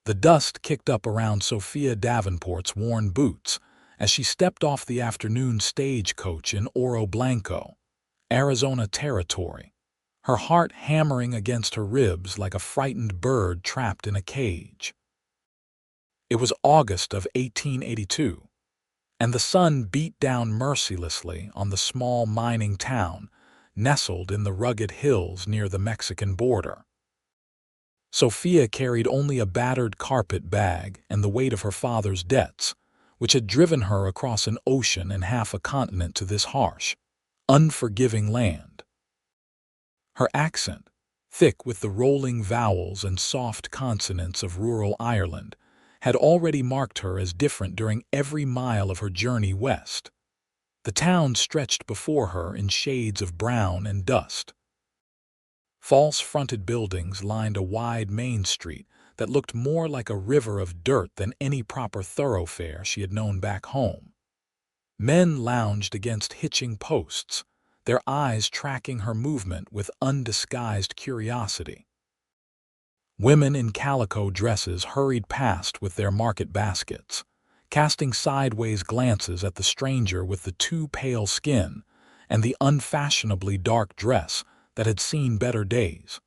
The dust kicked up around Sophia Davenport's worn boots as she stepped off the afternoon stagecoach in Oro Blanco, Arizona territory, her heart hammering against her ribs like a frightened bird trapped in a cage. It was August of 1882, and the sun beat down mercilessly on the small mining town nestled in the rugged hills near the Mexican border. Sophia carried only a battered carpet bag and the weight of her father's debts, which had driven her across an ocean and half a continent to this harsh, unforgiving land. Her accent, thick with the rolling vowels and soft consonants of rural Ireland, had already marked her as different during every mile of her journey west. The town stretched before her in shades of brown and dust. False-fronted buildings lined a wide main street that looked more like a river of dirt than any proper thoroughfare she had known back home. Men lounged against hitching posts, their eyes tracking her movement with undisguised curiosity. Women in calico dresses hurried past with their market baskets, casting sideways glances at the stranger with the too pale skin and the unfashionably dark dress that had seen better days.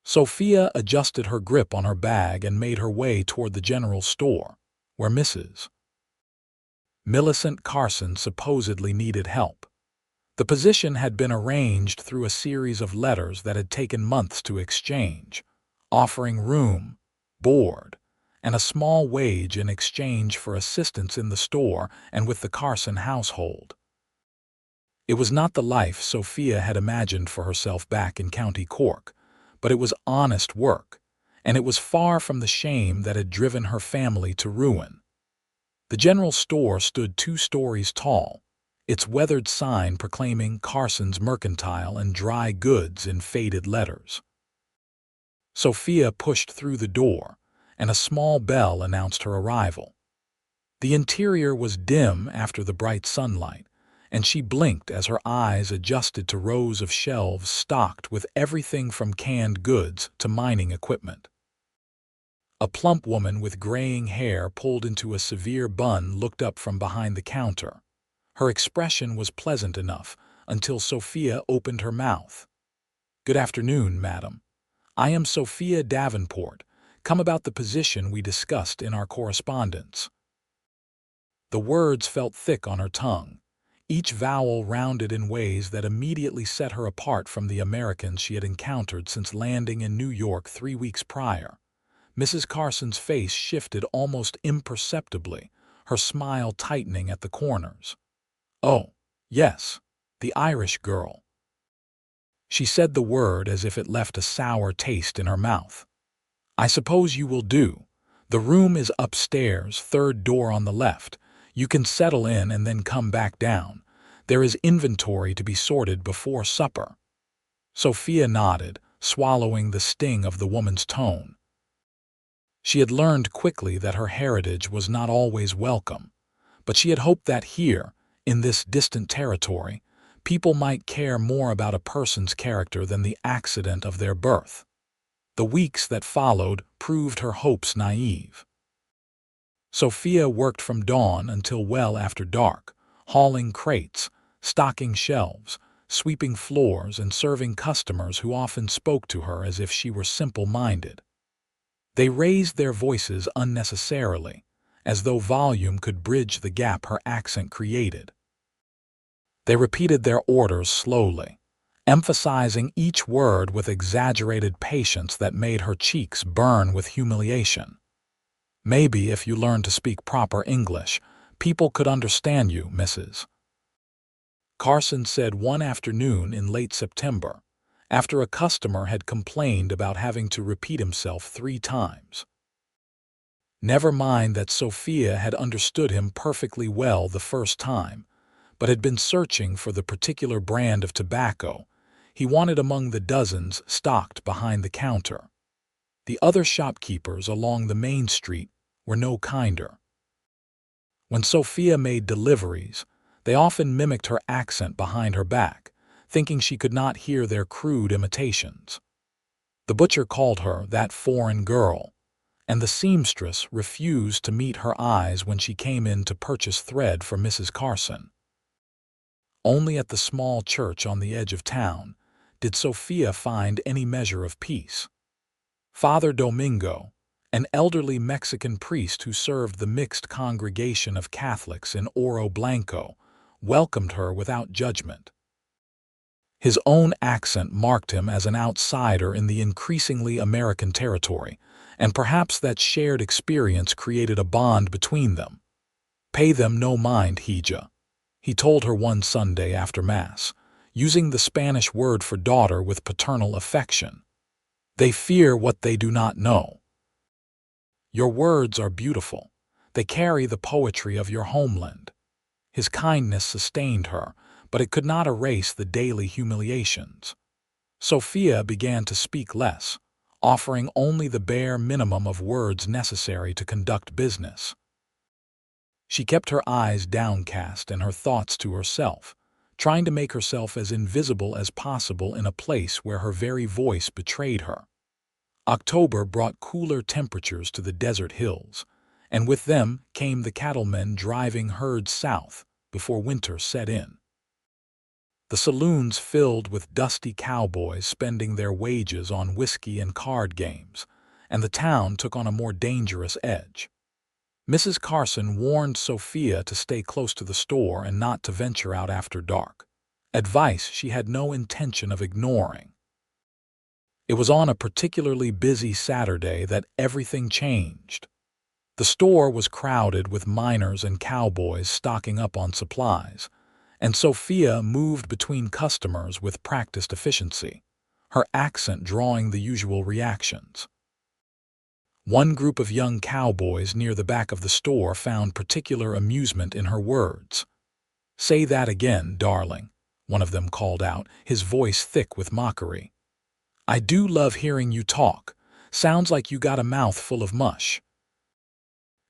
Sophia adjusted her grip on her bag and made her way toward the general store, where Mrs. Millicent Carson supposedly needed help. The position had been arranged through a series of letters that had taken months to exchange, offering room, board, and a small wage in exchange for assistance in the store and with the Carson household. It was not the life Sophia had imagined for herself back in County Cork, but it was honest work, and it was far from the shame that had driven her family to ruin. The general store stood 2 stories tall, its weathered sign proclaiming Carson's Mercantile and Dry Goods in faded letters. Sophia pushed through the door, and a small bell announced her arrival. The interior was dim after the bright sunlight, and she blinked as her eyes adjusted to rows of shelves stocked with everything from canned goods to mining equipment. A plump woman with graying hair pulled into a severe bun looked up from behind the counter. Her expression was pleasant enough until Sophia opened her mouth. "Good afternoon, madam. I am Sophia Davenport, come about the position we discussed in our correspondence." The words felt thick on her tongue, each vowel rounded in ways that immediately set her apart from the Americans she had encountered since landing in New York 3 weeks prior. Mrs. Carson's face shifted almost imperceptibly, her smile tightening at the corners. "Oh, yes, the Irish girl." She said the word as if it left a sour taste in her mouth. "I suppose you will do. The room is upstairs, 3rd door on the left. You can settle in and then come back down. There is inventory to be sorted before supper." Sophia nodded, swallowing the sting of the woman's tone. She had learned quickly that her heritage was not always welcome, but she had hoped that here, in this distant territory, people might care more about a person's character than the accident of their birth. The weeks that followed proved her hopes naive. Sophia worked from dawn until well after dark, hauling crates, stocking shelves, sweeping floors, and serving customers who often spoke to her as if she were simple-minded. They raised their voices unnecessarily, as though volume could bridge the gap her accent created. They repeated their orders slowly, emphasizing each word with exaggerated patience that made her cheeks burn with humiliation. "Maybe if you learned to speak proper English, people could understand you, Mrs. Carson said one afternoon in late September, after a customer had complained about having to repeat himself 3 times. Never mind that Sophia had understood him perfectly well the first time, but had been searching for the particular brand of tobacco he wanted among the dozens stocked behind the counter. The other shopkeepers along the main street were no kinder. When Sophia made deliveries, they often mimicked her accent behind her back, thinking she could not hear their crude imitations. The butcher called her "that foreign girl," and the seamstress refused to meet her eyes when she came in to purchase thread for Mrs. Carson. Only at the small church on the edge of town did Sophia find any measure of peace. Father Domingo, an elderly Mexican priest who served the mixed congregation of Catholics in Oro Blanco, welcomed her without judgment. His own accent marked him as an outsider in the increasingly American territory, and perhaps that shared experience created a bond between them. "Pay them no mind, hija," he told her one Sunday after Mass, using the Spanish word for daughter with paternal affection. "They fear what they do not know." Your words are beautiful. They carry the poetry of your homeland. His kindness sustained her, but it could not erase the daily humiliations. Sophia began to speak less, offering only the bare minimum of words necessary to conduct business. She kept her eyes downcast and her thoughts to herself, trying to make herself as invisible as possible in a place where her very voice betrayed her. October brought cooler temperatures to the desert hills, and with them came the cattlemen driving herds south before winter set in. The saloons filled with dusty cowboys spending their wages on whiskey and card games, and the town took on a more dangerous edge. Mrs. Carson warned Sophia to stay close to the store and not to venture out after dark, advice she had no intention of ignoring. It was on a particularly busy Saturday that everything changed. The store was crowded with miners and cowboys stocking up on supplies, and Sophia moved between customers with practiced efficiency, her accent drawing the usual reactions. One group of young cowboys near the back of the store found particular amusement in her words. "Say that again, darling," one of them called out, his voice thick with mockery. "I do love hearing you talk. Sounds like you got a mouth full of mush."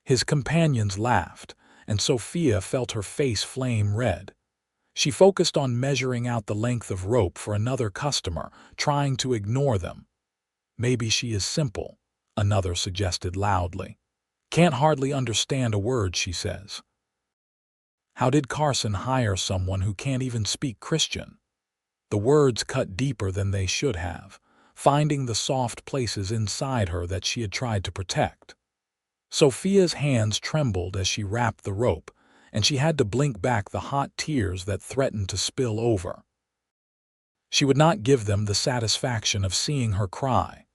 His companions laughed, and Sophia felt her face flame red. She focused on measuring out the length of rope for another customer, trying to ignore them. "Maybe she is simple," another suggested loudly. "Can't hardly understand a word she says." How did Carson hire someone who can't even speak Christian? The words cut deeper than they should have, finding the soft places inside her that she had tried to protect. Sophia's hands trembled as she wrapped the rope, and she had to blink back the hot tears that threatened to spill over. She would not give them the satisfaction of seeing her cry.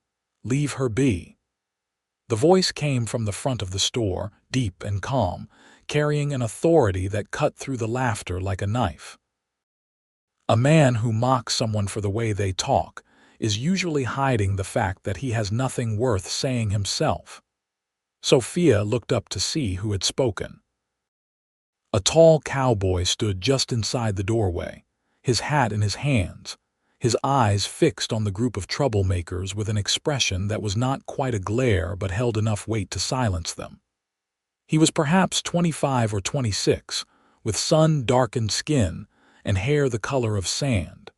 "Leave her be." The voice came from the front of the store, deep and calm, carrying an authority that cut through the laughter like a knife. A man who mocks someone for the way they talk is usually hiding the fact that he has nothing worth saying himself. Sophia looked up to see who had spoken. A tall cowboy stood just inside the doorway, his hat in his hands, his eyes fixed on the group of troublemakers with an expression that was not quite a glare but held enough weight to silence them. He was perhaps 25 or 26, with sun-darkened skin and hair the color of sand.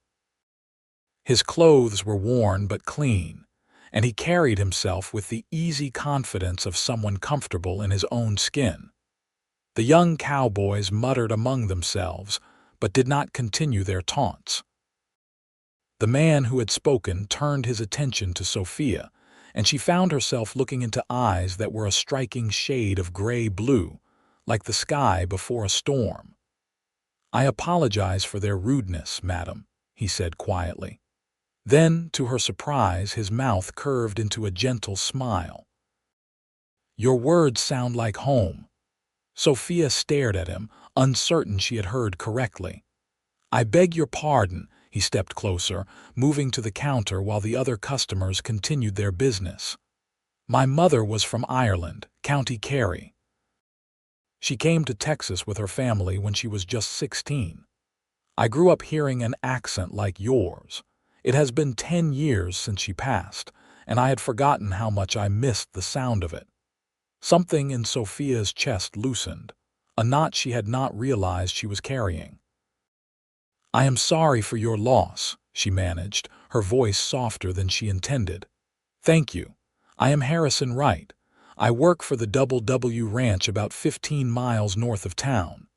His clothes were worn but clean, and he carried himself with the easy confidence of someone comfortable in his own skin. The young cowboys muttered among themselves, but did not continue their taunts. The man who had spoken turned his attention to Sophia, and she found herself looking into eyes that were a striking shade of gray-blue, like the sky before a storm. "I apologize for their rudeness, madam," he said quietly. Then, to her surprise, his mouth curved into a gentle smile. "Your words sound like home." Sophia stared at him, uncertain she had heard correctly. "I beg your pardon," he stepped closer, moving to the counter while the other customers continued their business. "My mother was from Ireland, County Kerry. She came to Texas with her family when she was just 16. I grew up hearing an accent like yours. It has been 10 years since she passed, and I had forgotten how much I missed the sound of it." Something in Sophia's chest loosened, a knot she had not realized she was carrying. "I am sorry for your loss," she managed, her voice softer than she intended. "Thank you. I am Harrison Wright. I work for the Double W Ranch about 15 miles north of town."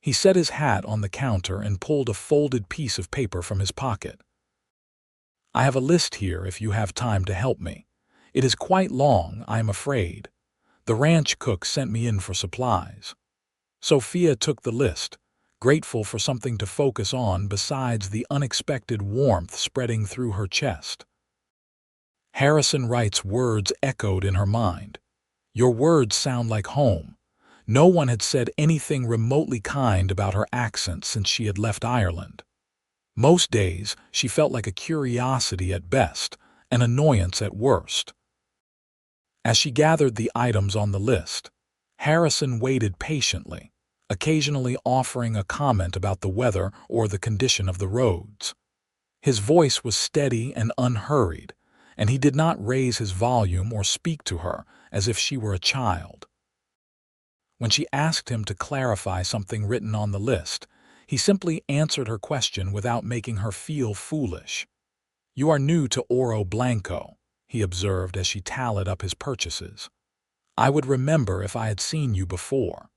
He set his hat on the counter and pulled a folded piece of paper from his pocket. "I have a list here if you have time to help me. It is quite long, I am afraid. The ranch cook sent me in for supplies." Sophia took the list, grateful for something to focus on besides the unexpected warmth spreading through her chest. Harrison Wright's words echoed in her mind. "Your words sound like home." No one had said anything remotely kind about her accent since she had left Ireland. Most days, she felt like a curiosity at best, an annoyance at worst. As she gathered the items on the list, Harrison waited patiently, occasionally offering a comment about the weather or the condition of the roads. His voice was steady and unhurried, and he did not raise his volume or speak to her as if she were a child. When she asked him to clarify something written on the list, he simply answered her question without making her feel foolish. "You are new to Oro Blanco," he observed as she tallied up his purchases. "I would remember if I had seen you before."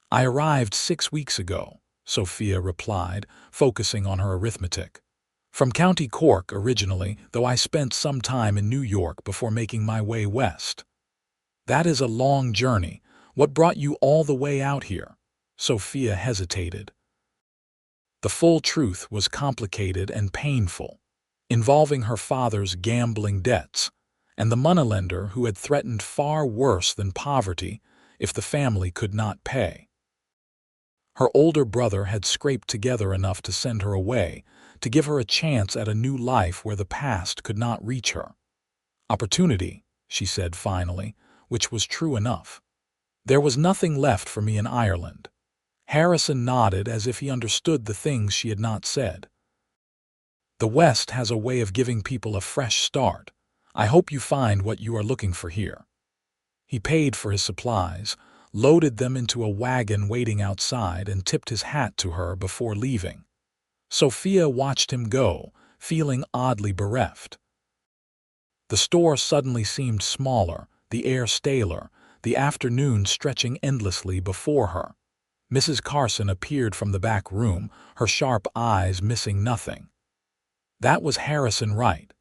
"I arrived 6 weeks ago," Sophia replied, focusing on her arithmetic. "From County Cork originally, though I spent some time in New York before making my way west." "That is a long journey. What brought you all the way out here?" Sophia hesitated. The full truth was complicated and painful, involving her father's gambling debts and the moneylender who had threatened far worse than poverty if the family could not pay. Her older brother had scraped together enough to send her away, to give her a chance at a new life where the past could not reach her. "Opportunity," she said finally, which was true enough. "There was nothing left for me in Ireland." Harrison nodded as if he understood the things she had not said. "The West has a way of giving people a fresh start. I hope you find what you are looking for here." He paid for his supplies, loaded them into a wagon waiting outside, and tipped his hat to her before leaving. Sophia watched him go, feeling oddly bereft. The store suddenly seemed smaller, the air staler, the afternoon stretching endlessly before her. Mrs. Carson appeared from the back room, her sharp eyes missing nothing. That was Harrison Wright.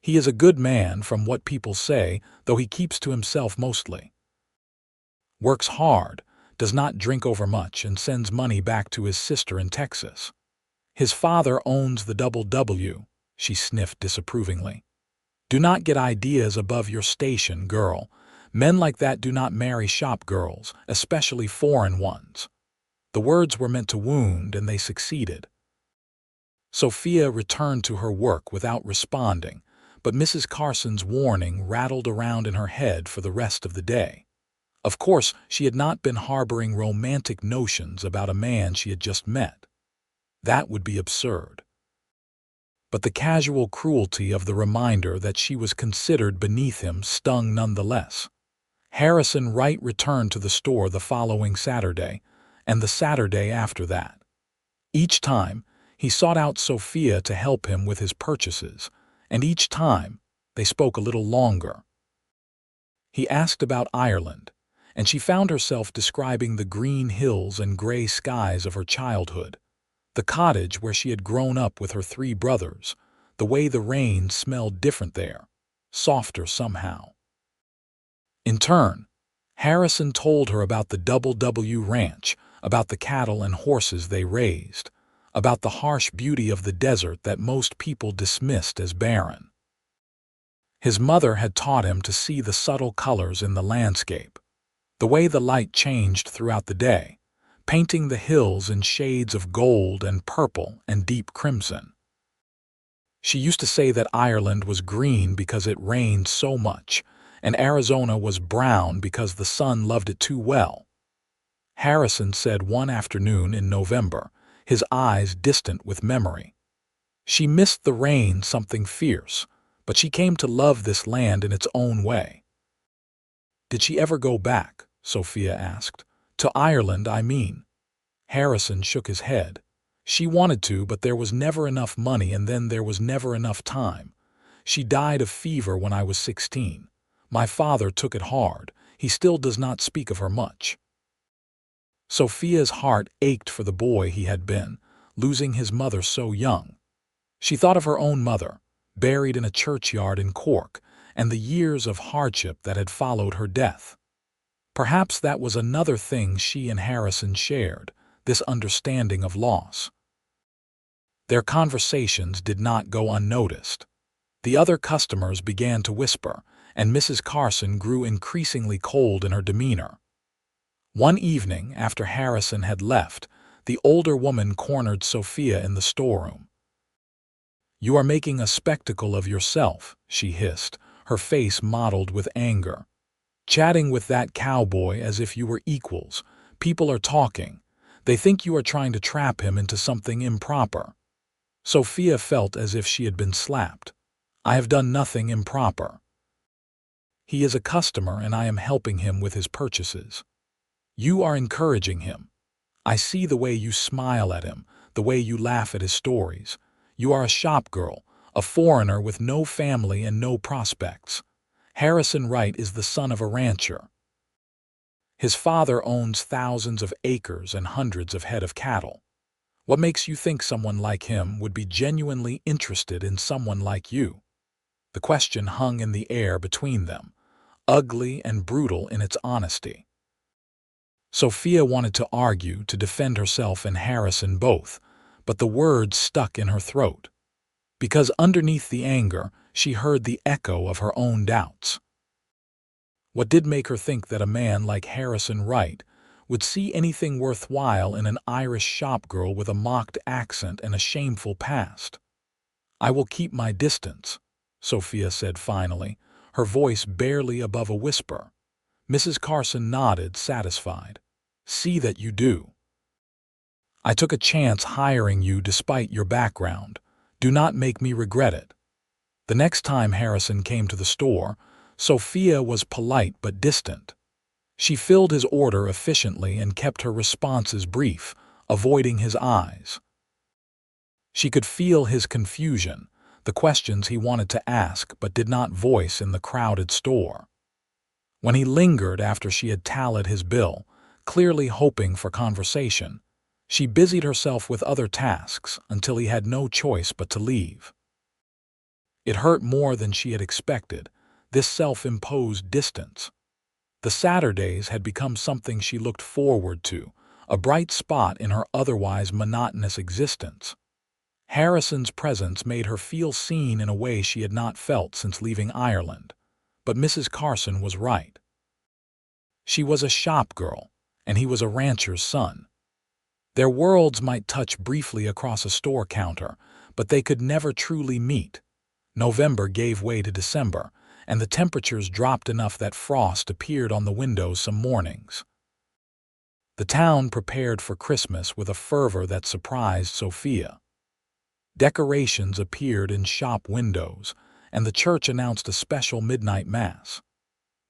He is a good man from what people say, though he keeps to himself mostly. Works hard, does not drink overmuch, and sends money back to his sister in Texas. His father owns the Double W, she sniffed disapprovingly. "Do not get ideas above your station, girl. Men like that do not marry shop girls, especially foreign ones." The words were meant to wound, and they succeeded. Sophia returned to her work without responding, but Mrs. Carson's warning rattled around in her head for the rest of the day. Of course, she had not been harboring romantic notions about a man she had just met. That would be absurd. But the casual cruelty of the reminder that she was considered beneath him stung nonetheless. Harrison Wright returned to the store the following Saturday, and the Saturday after that. Each time, he sought out Sophia to help him with his purchases, and each time, they spoke a little longer. He asked about Ireland, and she found herself describing the green hills and gray skies of her childhood, the cottage where she had grown up with her 3 brothers, the way the rain smelled different there, softer somehow. In turn, Harrison told her about the Double W Ranch, about the cattle and horses they raised, about the harsh beauty of the desert that most people dismissed as barren. His mother had taught him to see the subtle colors in the landscape, the way the light changed throughout the day, painting the hills in shades of gold and purple and deep crimson. She used to say that Ireland was green because it rained so much, and Arizona was brown because the sun loved it too well. Harrison said one afternoon in November, his eyes distant with memory. She missed the rain something fierce, but she came to love this land in its own way. "Did she ever go back?" Sophia asked. "To Ireland, I mean." Harrison shook his head. "She wanted to, but there was never enough money, and then there was never enough time. She died of fever when I was 16. My father took it hard. He still does not speak of her much." Sophia's heart ached for the boy he had been, losing his mother so young. She thought of her own mother, buried in a churchyard in Cork, and the years of hardship that had followed her death. Perhaps that was another thing she and Harrison shared, this understanding of loss. Their conversations did not go unnoticed. The other customers began to whisper, and Mrs. Carson grew increasingly cold in her demeanor. One evening, after Harrison had left, the older woman cornered Sophia in the storeroom. "You are making a spectacle of yourself," she hissed, her face mottled with anger. "Chatting with that cowboy as if you were equals. People are talking. They think you are trying to trap him into something improper." Sophia felt as if she had been slapped. "I have done nothing improper. He is a customer and I am helping him with his purchases. You are encouraging him. I see the way you smile at him, the way you laugh at his stories. You are a shop girl, a foreigner with no family and no prospects. Harrison Wright is the son of a rancher. His father owns thousands of acres and hundreds of head of cattle. What makes you think someone like him would be genuinely interested in someone like you?" The question hung in the air between them, ugly and brutal in its honesty. Sophia wanted to argue, to defend herself and Harrison both, but the words stuck in her throat. Because underneath the anger, she heard the echo of her own doubts. What did make her think that a man like Harrison Wright would see anything worthwhile in an Irish shopgirl with a mocked accent and a shameful past? "I will keep my distance," Sophia said finally, her voice barely above a whisper. Mrs. Carson nodded, satisfied. "See that you do. I took a chance hiring you despite your background. Do not make me regret it." The next time Harrison came to the store, Sophia was polite but distant. She filled his order efficiently and kept her responses brief, avoiding his eyes. She could feel his confusion, the questions he wanted to ask but did not voice in the crowded store. When he lingered after she had tallied his bill, clearly hoping for conversation, she busied herself with other tasks until he had no choice but to leave. It hurt more than she had expected, this self-imposed distance. The Saturdays had become something she looked forward to, a bright spot in her otherwise monotonous existence. Harrison's presence made her feel seen in a way she had not felt since leaving Ireland. But Mrs. Carson was right. She was a shop girl, and he was a rancher's son. Their worlds might touch briefly across a store counter, but they could never truly meet. November gave way to December, and the temperatures dropped enough that frost appeared on the windows some mornings. The town prepared for Christmas with a fervor that surprised Sophia. Decorations appeared in shop windows, and the church announced a special midnight mass.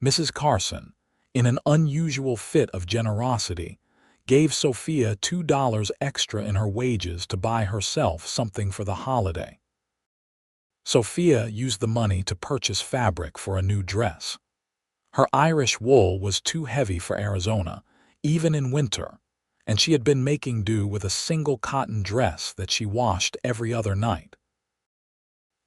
Mrs. Carson, in an unusual fit of generosity, gave Sophia $2 extra in her wages to buy herself something for the holiday. Sophia used the money to purchase fabric for a new dress. Her Irish wool was too heavy for Arizona, even in winter, and she had been making do with a single cotton dress that she washed every other night.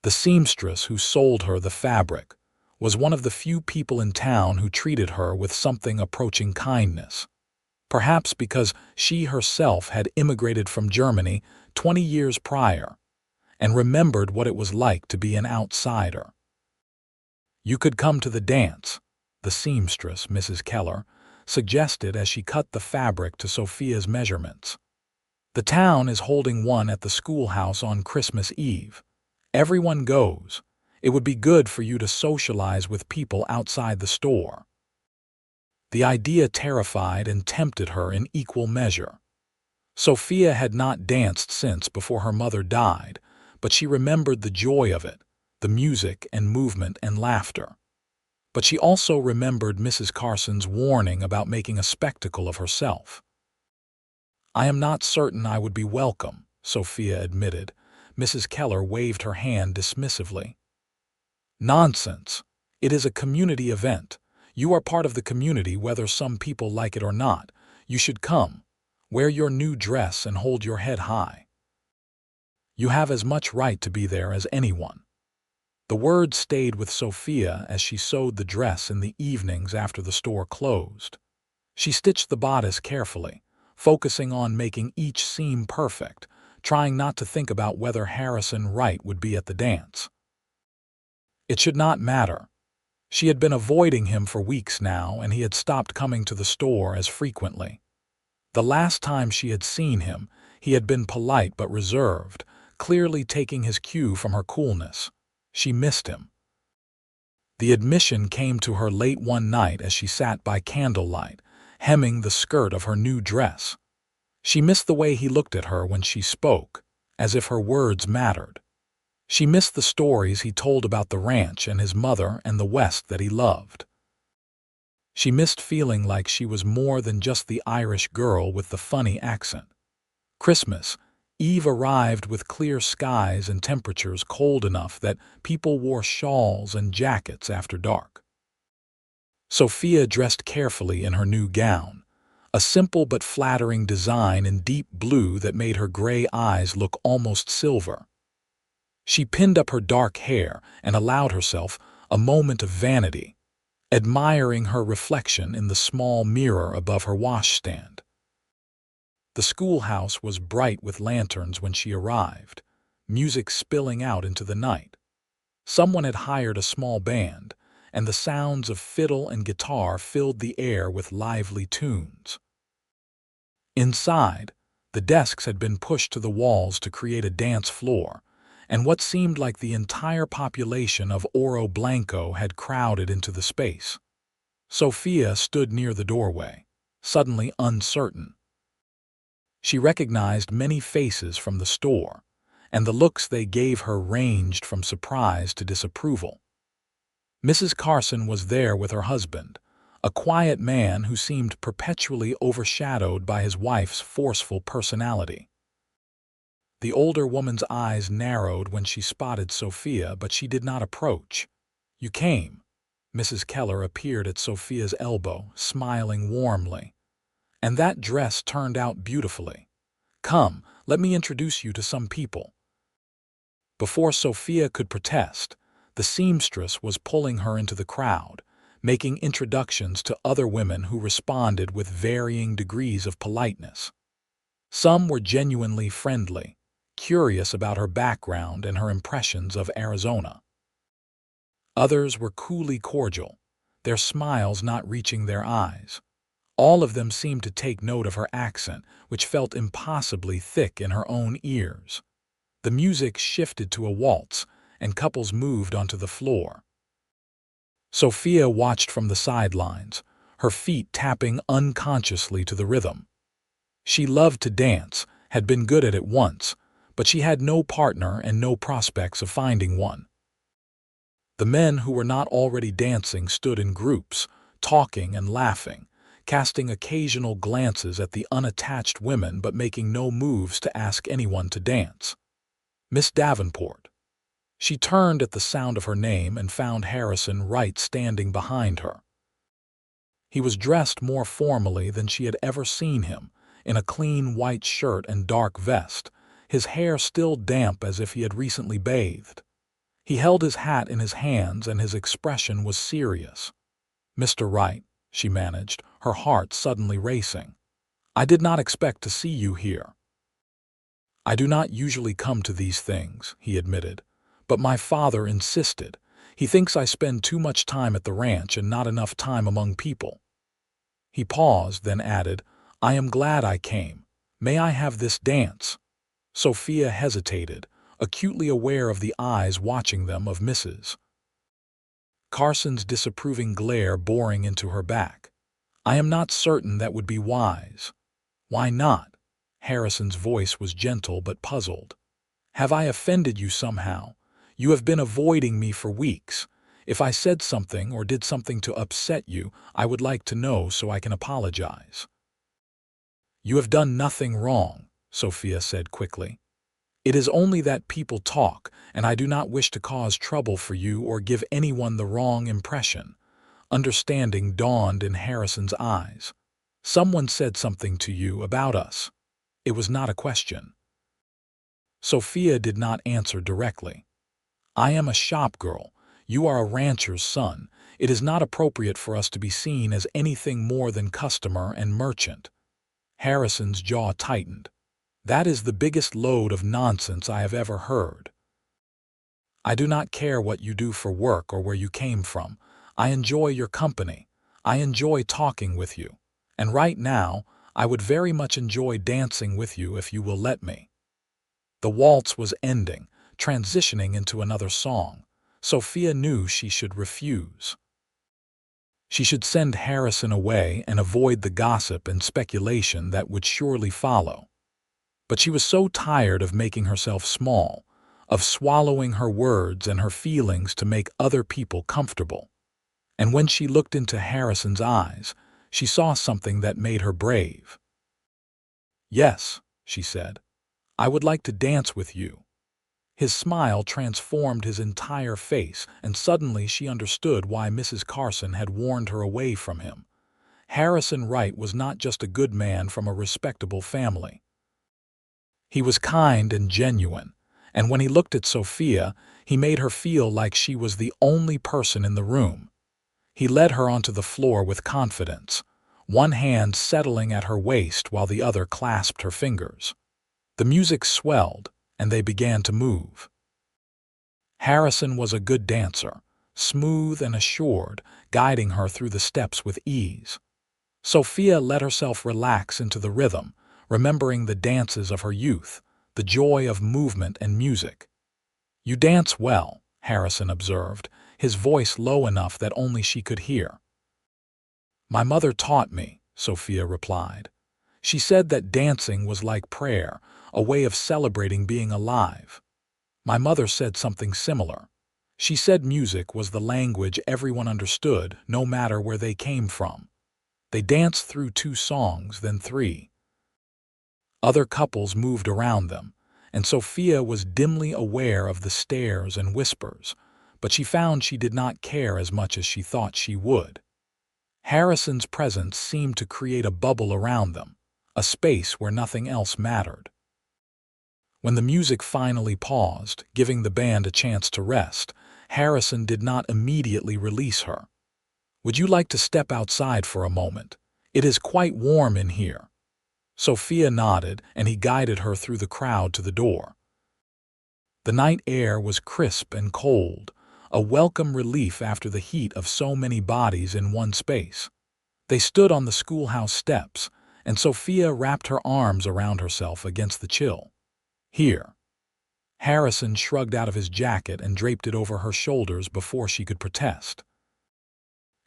The seamstress who sold her the fabric was one of the few people in town who treated her with something approaching kindness. Perhaps because she herself had immigrated from Germany 20 years prior and remembered what it was like to be an outsider. "You could come to the dance," the seamstress, Mrs. Keller, suggested as she cut the fabric to Sophia's measurements. "The town is holding one at the schoolhouse on Christmas Eve. Everyone goes. It would be good for you to socialize with people outside the store." The idea terrified and tempted her in equal measure. Sophia had not danced since before her mother died, but she remembered the joy of it, the music and movement and laughter. But she also remembered Mrs. Carson's warning about making a spectacle of herself. "I am not certain I would be welcome," Sophia admitted. Mrs. Keller waved her hand dismissively. "Nonsense. It is a community event. You are part of the community whether some people like it or not. You should come. Wear your new dress and hold your head high. You have as much right to be there as anyone. The words stayed with Sophia as she sewed the dress in the evenings after the store closed. She stitched the bodice carefully, focusing on making each seam perfect, trying not to think about whether Harrison Wright would be at the dance. It should not matter. She had been avoiding him for weeks now, and he had stopped coming to the store as frequently. The last time she had seen him, he had been polite but reserved, clearly taking his cue from her coolness. She missed him. The admission came to her late one night as she sat by candlelight, hemming the skirt of her new dress. She missed the way he looked at her when she spoke, as if her words mattered. She missed the stories he told about the ranch and his mother and the West that he loved. She missed feeling like she was more than just the Irish girl with the funny accent. Christmas Eve arrived with clear skies and temperatures cold enough that people wore shawls and jackets after dark. Sophia dressed carefully in her new gown, a simple but flattering design in deep blue that made her gray eyes look almost silver. She pinned up her dark hair and allowed herself a moment of vanity, admiring her reflection in the small mirror above her washstand. The schoolhouse was bright with lanterns when she arrived, music spilling out into the night. Someone had hired a small band, and the sounds of fiddle and guitar filled the air with lively tunes. Inside, the desks had been pushed to the walls to create a dance floor, and what seemed like the entire population of Oro Blanco had crowded into the space. Sophia stood near the doorway, suddenly uncertain. She recognized many faces from the store, and the looks they gave her ranged from surprise to disapproval. Mrs. Carson was there with her husband, a quiet man who seemed perpetually overshadowed by his wife's forceful personality. The older woman's eyes narrowed when she spotted Sophia, but she did not approach. "You came." Mrs. Keller appeared at Sophia's elbow, smiling warmly. "And that dress turned out beautifully. Come, let me introduce you to some people." Before Sophia could protest, the seamstress was pulling her into the crowd, making introductions to other women who responded with varying degrees of politeness. Some were genuinely friendly, curious about her background and her impressions of Arizona. Others were coolly cordial, their smiles not reaching their eyes. All of them seemed to take note of her accent, which felt impossibly thick in her own ears. The music shifted to a waltz, and couples moved onto the floor. Sophia watched from the sidelines, her feet tapping unconsciously to the rhythm. She loved to dance, had been good at it once, but she had no partner and no prospects of finding one. The men who were not already dancing stood in groups, talking and laughing, casting occasional glances at the unattached women but making no moves to ask anyone to dance. Miss Davenport. She turned at the sound of her name and found Harrison Wright standing behind her. He was dressed more formally than she had ever seen him, in a clean white shirt and dark vest, his hair still damp as if he had recently bathed. He held his hat in his hands and his expression was serious. "Mr. Wright," she managed, her heart suddenly racing. "I did not expect to see you here." "I do not usually come to these things," he admitted, "but my father insisted. He thinks I spend too much time at the ranch and not enough time among people." He paused, then added, "I am glad I came. May I have this dance?" Sophia hesitated, acutely aware of the eyes watching them of Mrs. Carson's disapproving glare boring into her back. "I am not certain that would be wise." "Why not?" Harrison's voice was gentle but puzzled. "Have I offended you somehow? You have been avoiding me for weeks. If I said something or did something to upset you, I would like to know so I can apologize." "You have done nothing wrong," Sophia said quickly. It is only that people talk, and I do not wish to cause trouble for you or give anyone the wrong impression. Understanding dawned in Harrison's eyes. Someone said something to you about us. It was not a question. Sophia did not answer directly. I am a shop girl. You are a rancher's son. It is not appropriate for us to be seen as anything more than customer and merchant. Harrison's jaw tightened. That is the biggest load of nonsense I have ever heard. I do not care what you do for work or where you came from. I enjoy your company. I enjoy talking with you. And right now, I would very much enjoy dancing with you if you will let me. The waltz was ending, transitioning into another song. Sophia knew she should refuse. She should send Harrison away and avoid the gossip and speculation that would surely follow. But she was so tired of making herself small, of swallowing her words and her feelings to make other people comfortable. And when she looked into Harrison's eyes, she saw something that made her brave. Yes, she said, I would like to dance with you. His smile transformed his entire face, and suddenly she understood why Mrs. Carson had warned her away from him. Harrison Wright was not just a good man from a respectable family. He was kind and genuine, and when he looked at Sophia, he made her feel like she was the only person in the room. He led her onto the floor with confidence, one hand settling at her waist while the other clasped her fingers. The music swelled, and they began to move. Harrison was a good dancer, smooth and assured, guiding her through the steps with ease. Sophia let herself relax into the rhythm, remembering the dances of her youth, the joy of movement and music. You dance well, Harrison observed, his voice low enough that only she could hear. My mother taught me, Sophia replied. She said that dancing was like prayer, a way of celebrating being alive. My mother said something similar. She said music was the language everyone understood, no matter where they came from. They danced through 2 songs, then 3. Other couples moved around them, and Sophia was dimly aware of the stares and whispers, but she found she did not care as much as she thought she would. Harrison's presence seemed to create a bubble around them, a space where nothing else mattered. When the music finally paused, giving the band a chance to rest, Harrison did not immediately release her. Would you like to step outside for a moment? It is quite warm in here. Sophia nodded, and he guided her through the crowd to the door. The night air was crisp and cold, a welcome relief after the heat of so many bodies in one space. They stood on the schoolhouse steps, and Sophia wrapped her arms around herself against the chill. Here. Harrison shrugged out of his jacket and draped it over her shoulders before she could protest.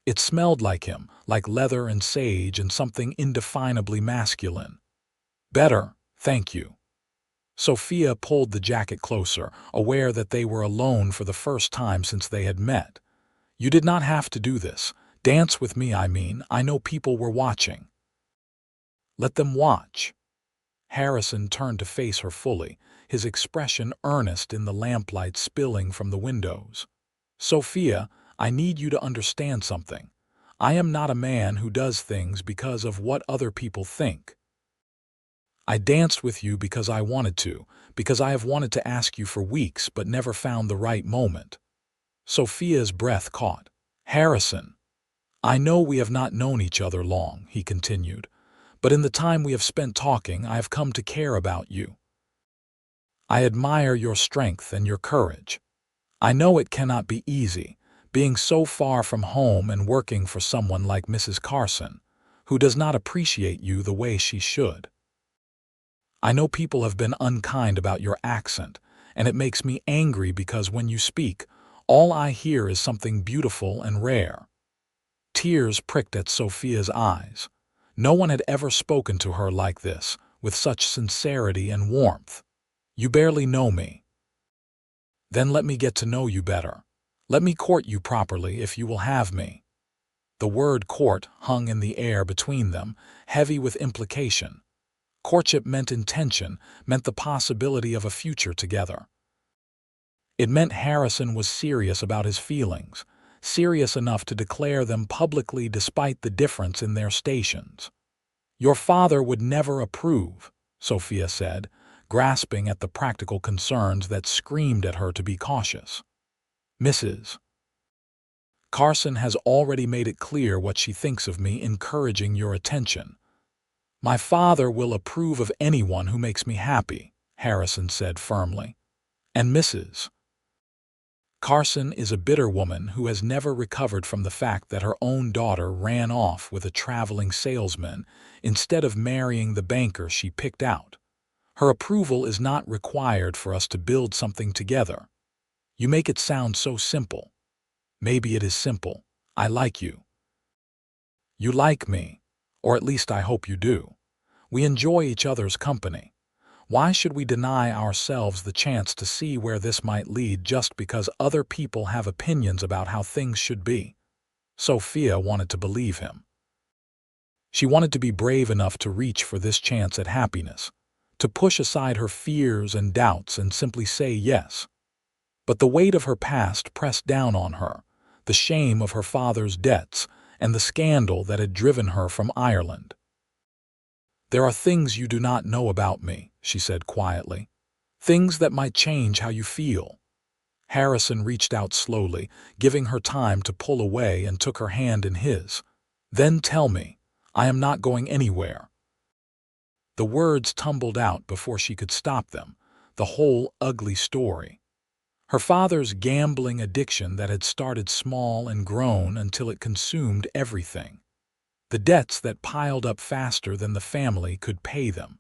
It smelled like him, like leather and sage and something indefinably masculine. Better, thank you. Sophia pulled the jacket closer, aware that they were alone for the first time since they had met. You did not have to do this. Dance with me, I mean. I know people were watching. Let them watch. Harrison turned to face her fully, his expression earnest in the lamplight spilling from the windows. Sophia, I need you to understand something. I am not a man who does things because of what other people think. I danced with you because I wanted to, because I have wanted to ask you for weeks but never found the right moment. Sophia's breath caught. Harrison, I know we have not known each other long, he continued, but in the time we have spent talking, I have come to care about you. I admire your strength and your courage. I know it cannot be easy, being so far from home and working for someone like Mrs. Carson, who does not appreciate you the way she should. I know people have been unkind about your accent, and it makes me angry because when you speak, all I hear is something beautiful and rare. Tears pricked at Sophia's eyes. No one had ever spoken to her like this, with such sincerity and warmth. You barely know me. Then let me get to know you better. Let me court you properly if you will have me. The word court hung in the air between them, heavy with implication. Courtship meant intention, meant the possibility of a future together. It meant Harrison was serious about his feelings, serious enough to declare them publicly despite the difference in their stations. "Your father would never approve," Sophia said, grasping at the practical concerns that screamed at her to be cautious. "Mrs. Carson has already made it clear what she thinks of me encouraging your attention." "My father will approve of anyone who makes me happy," Harrison said firmly. "And Mrs. Carson is a bitter woman who has never recovered from the fact that her own daughter ran off with a traveling salesman instead of marrying the banker she picked out. Her approval is not required for us to build something together. You make it sound so simple." "Maybe it is simple. I like you." "You like me, or at least I hope you do. We enjoy each other's company. Why should we deny ourselves the chance to see where this might lead just because other people have opinions about how things should be?" Sophia wanted to believe him. She wanted to be brave enough to reach for this chance at happiness, to push aside her fears and doubts and simply say yes. But the weight of her past pressed down on her, the shame of her father's debts, and the scandal that had driven her from Ireland. "There are things you do not know about me," she said quietly. "Things that might change how you feel." Harrison reached out slowly, giving her time to pull away, and took her hand in his. "Then tell me. I am not going anywhere." The words tumbled out before she could stop them, the whole ugly story. Her father's gambling addiction that had started small and grown until it consumed everything. The debts that piled up faster than the family could pay them.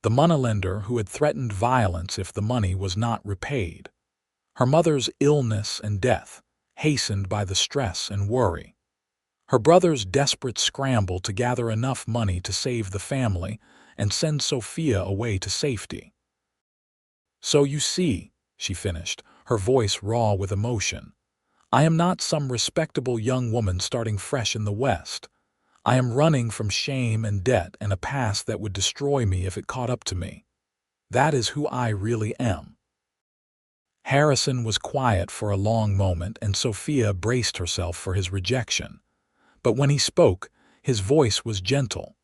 The moneylender who had threatened violence if the money was not repaid. Her mother's illness and death, hastened by the stress and worry. Her brother's desperate scramble to gather enough money to save the family and send Sophia away to safety. "So you see," she finished, her voice raw with emotion, "I am not some respectable young woman starting fresh in the West. I am running from shame and debt and a past that would destroy me if it caught up to me. That is who I really am." Harrison was quiet for a long moment, and Sophia braced herself for his rejection. But when he spoke, his voice was gentle.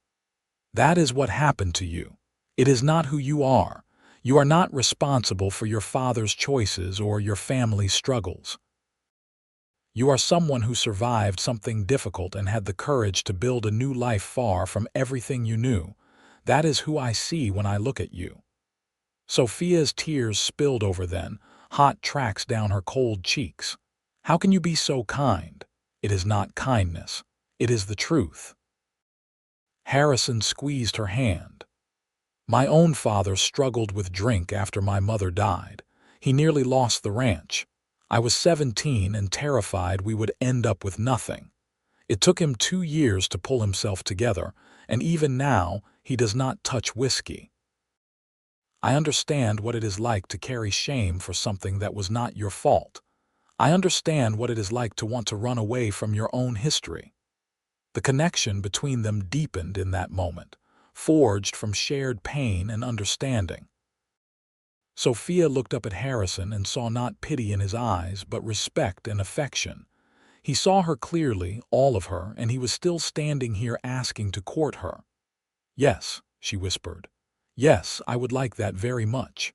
"That is what happened to you. It is not who you are. You are not responsible for your father's choices or your family's struggles. You are someone who survived something difficult and had the courage to build a new life far from everything you knew. That is who I see when I look at you." Sophia's tears spilled over then, hot tracks down her cold cheeks. "How can you be so kind? It is not kindness. It is the truth." Harrison squeezed her hand. "My own father struggled with drink after my mother died. He nearly lost the ranch. I was 17 and terrified we would end up with nothing. It took him 2 years to pull himself together, and even now he does not touch whiskey. I understand what it is like to carry shame for something that was not your fault. I understand what it is like to want to run away from your own history." The connection between them deepened in that moment, forged from shared pain and understanding. Sophia looked up at Harrison and saw not pity in his eyes, but respect and affection. He saw her clearly, all of her, and he was still standing here asking to court her. "Yes," she whispered. "Yes, I would like that very much."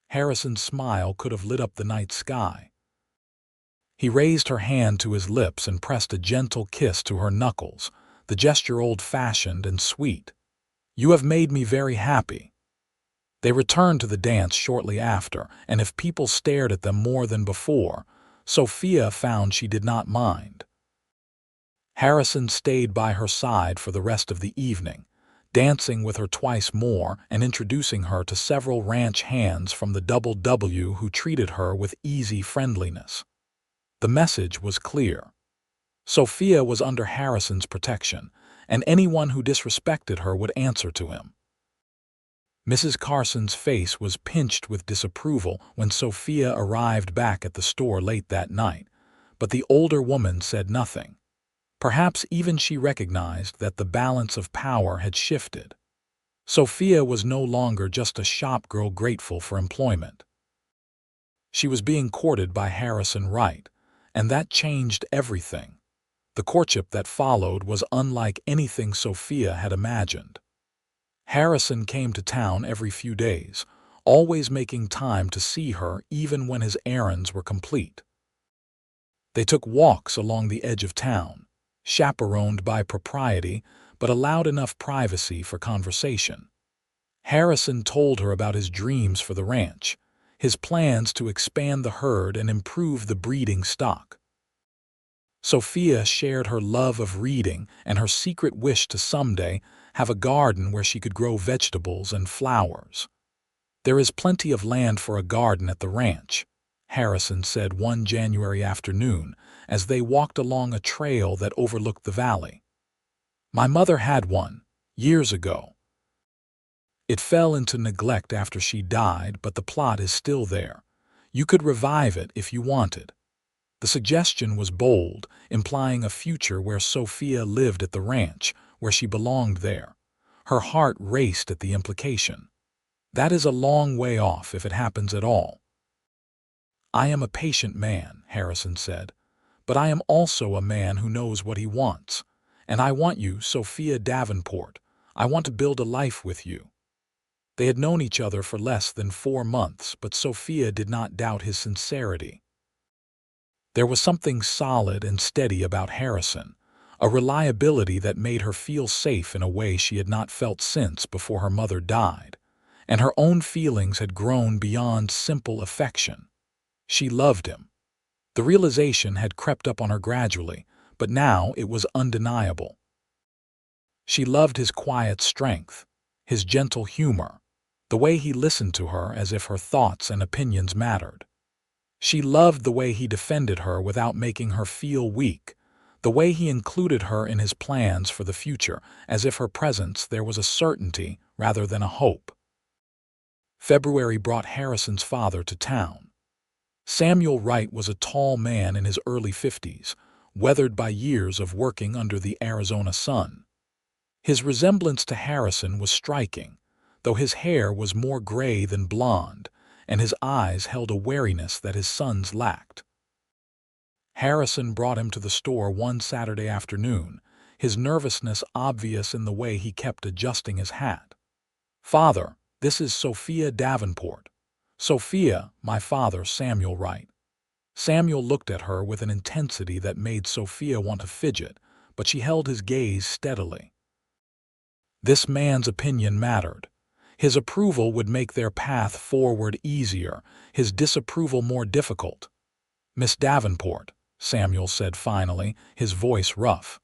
Harrison's smile could have lit up the night sky. He raised her hand to his lips and pressed a gentle kiss to her knuckles, the gesture old-fashioned and sweet. "You have made me very happy." They returned to the dance shortly after, and if people stared at them more than before, Sophia found she did not mind. Harrison stayed by her side for the rest of the evening, dancing with her twice more and introducing her to several ranch hands from the Double W who treated her with easy friendliness. The message was clear. Sophia was under Harrison's protection, and anyone who disrespected her would answer to him. Mrs. Carson's face was pinched with disapproval when Sophia arrived back at the store late that night, but the older woman said nothing. Perhaps even she recognized that the balance of power had shifted. Sophia was no longer just a shop girl grateful for employment. She was being courted by Harrison Wright, and that changed everything. The courtship that followed was unlike anything Sophia had imagined. Harrison came to town every few days, always making time to see her even when his errands were complete. They took walks along the edge of town, chaperoned by propriety, but allowed enough privacy for conversation. Harrison told her about his dreams for the ranch, his plans to expand the herd and improve the breeding stock. Sophia shared her love of reading and her secret wish to someday have a garden where she could grow vegetables and flowers. "There is plenty of land for a garden at the ranch," Harrison said one January afternoon as they walked along a trail that overlooked the valley. "My mother had one, years ago. It fell into neglect after she died, but the plot is still there. You could revive it if you wanted." The suggestion was bold, implying a future where Sophia lived at the ranch, where she belonged there. Her heart raced at the implication. That is a long way off if it happens at all. "I am a patient man," Harrison said, "but I am also a man who knows what he wants. And I want you, Sophia Davenport. I want to build a life with you." They had known each other for less than 4 months, but Sophia did not doubt his sincerity. There was something solid and steady about Harrison, a reliability that made her feel safe in a way she had not felt since before her mother died, and her own feelings had grown beyond simple affection. She loved him. The realization had crept up on her gradually, but now it was undeniable. She loved his quiet strength, his gentle humor, the way he listened to her as if her thoughts and opinions mattered. She loved the way he defended her without making her feel weak, the way he included her in his plans for the future, as if her presence there was a certainty rather than a hope. February brought Harrison's father to town. Samuel Wright was a tall man in his early 50s, weathered by years of working under the Arizona sun. His resemblance to Harrison was striking, though his hair was more gray than blonde, and his eyes held a wariness that his son's lacked. Harrison brought him to the store one Saturday afternoon, his nervousness obvious in the way he kept adjusting his hat. "Father, this is Sophia Davenport." "Sophia, my father, Samuel Wright." Samuel looked at her with an intensity that made Sophia want to fidget, but she held his gaze steadily. This man's opinion mattered. His approval would make their path forward easier, his disapproval more difficult. "Miss Davenport," Samuel said finally, his voice rough,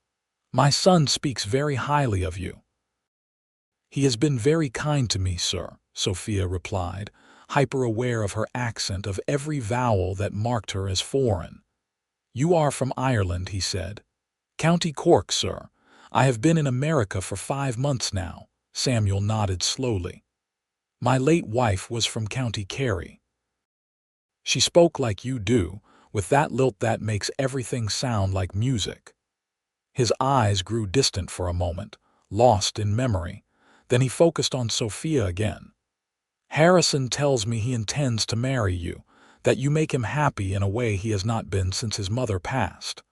"my son speaks very highly of you." "He has been very kind to me, sir," Sophia replied, hyper-aware of her accent, of every vowel that marked her as foreign. "You are from Ireland," he said. "County Cork, sir. I have been in America for 5 months now." Samuel nodded slowly. "My late wife was from County Kerry." "She spoke like you do, with that lilt that makes everything sound like music." His eyes grew distant for a moment, lost in memory. Then he focused on Sophia again. "Harrison tells me he intends to marry you, that you make him happy in a way he has not been since his mother passed."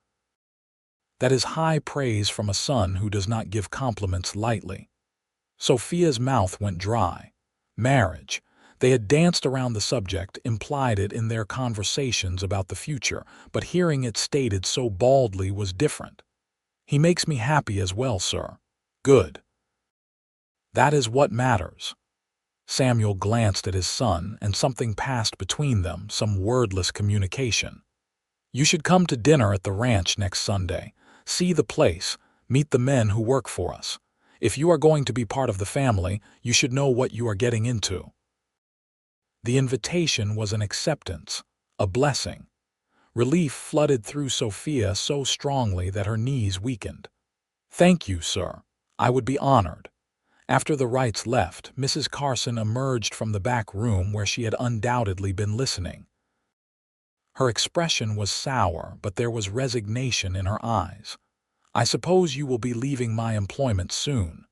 That is high praise from a son who does not give compliments lightly. Sophia's mouth went dry. Marriage. They had danced around the subject, implied it in their conversations about the future, but hearing it stated so baldly was different. "He makes me happy as well, sir." "Good. That is what matters." Samuel glanced at his son, and something passed between them, some wordless communication. "You should come to dinner at the ranch next Sunday. See the place, meet the men who work for us. If you are going to be part of the family, you should know what you are getting into." The invitation was an acceptance, a blessing. Relief flooded through Sophia so strongly that her knees weakened. "Thank you, sir. I would be honored." After the Wrights left, Mrs. Carson emerged from the back room where she had undoubtedly been listening. Her expression was sour, but there was resignation in her eyes. "I suppose you will be leaving my employment soon."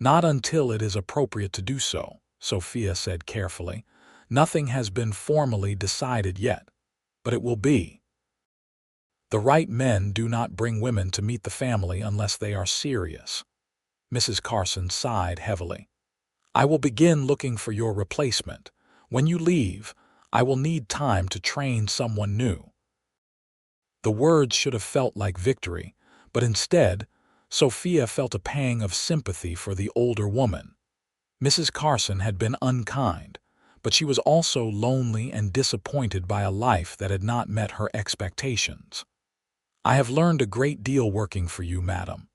Not until it is appropriate to do so, Sophia said carefully. Nothing has been formally decided yet, but it will be. The right men do not bring women to meet the family unless they are serious. Mrs. Carson sighed heavily. I will begin looking for your replacement. When you leave, I will need time to train someone new. The words should have felt like victory, but instead, Sophia felt a pang of sympathy for the older woman. Mrs. Carson had been unkind, but she was also lonely and disappointed by a life that had not met her expectations. I have learned a great deal working for you, madam.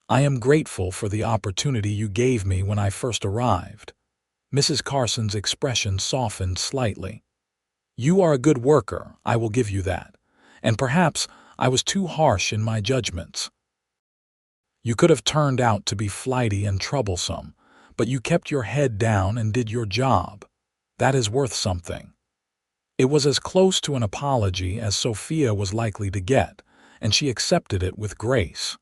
I am grateful for the opportunity you gave me when I first arrived. Mrs. Carson's expression softened slightly. You are a good worker, I will give you that, and perhaps I was too harsh in my judgments. You could have turned out to be flighty and troublesome, but you kept your head down and did your job. That is worth something. It was as close to an apology as Sophia was likely to get, and she accepted it with grace.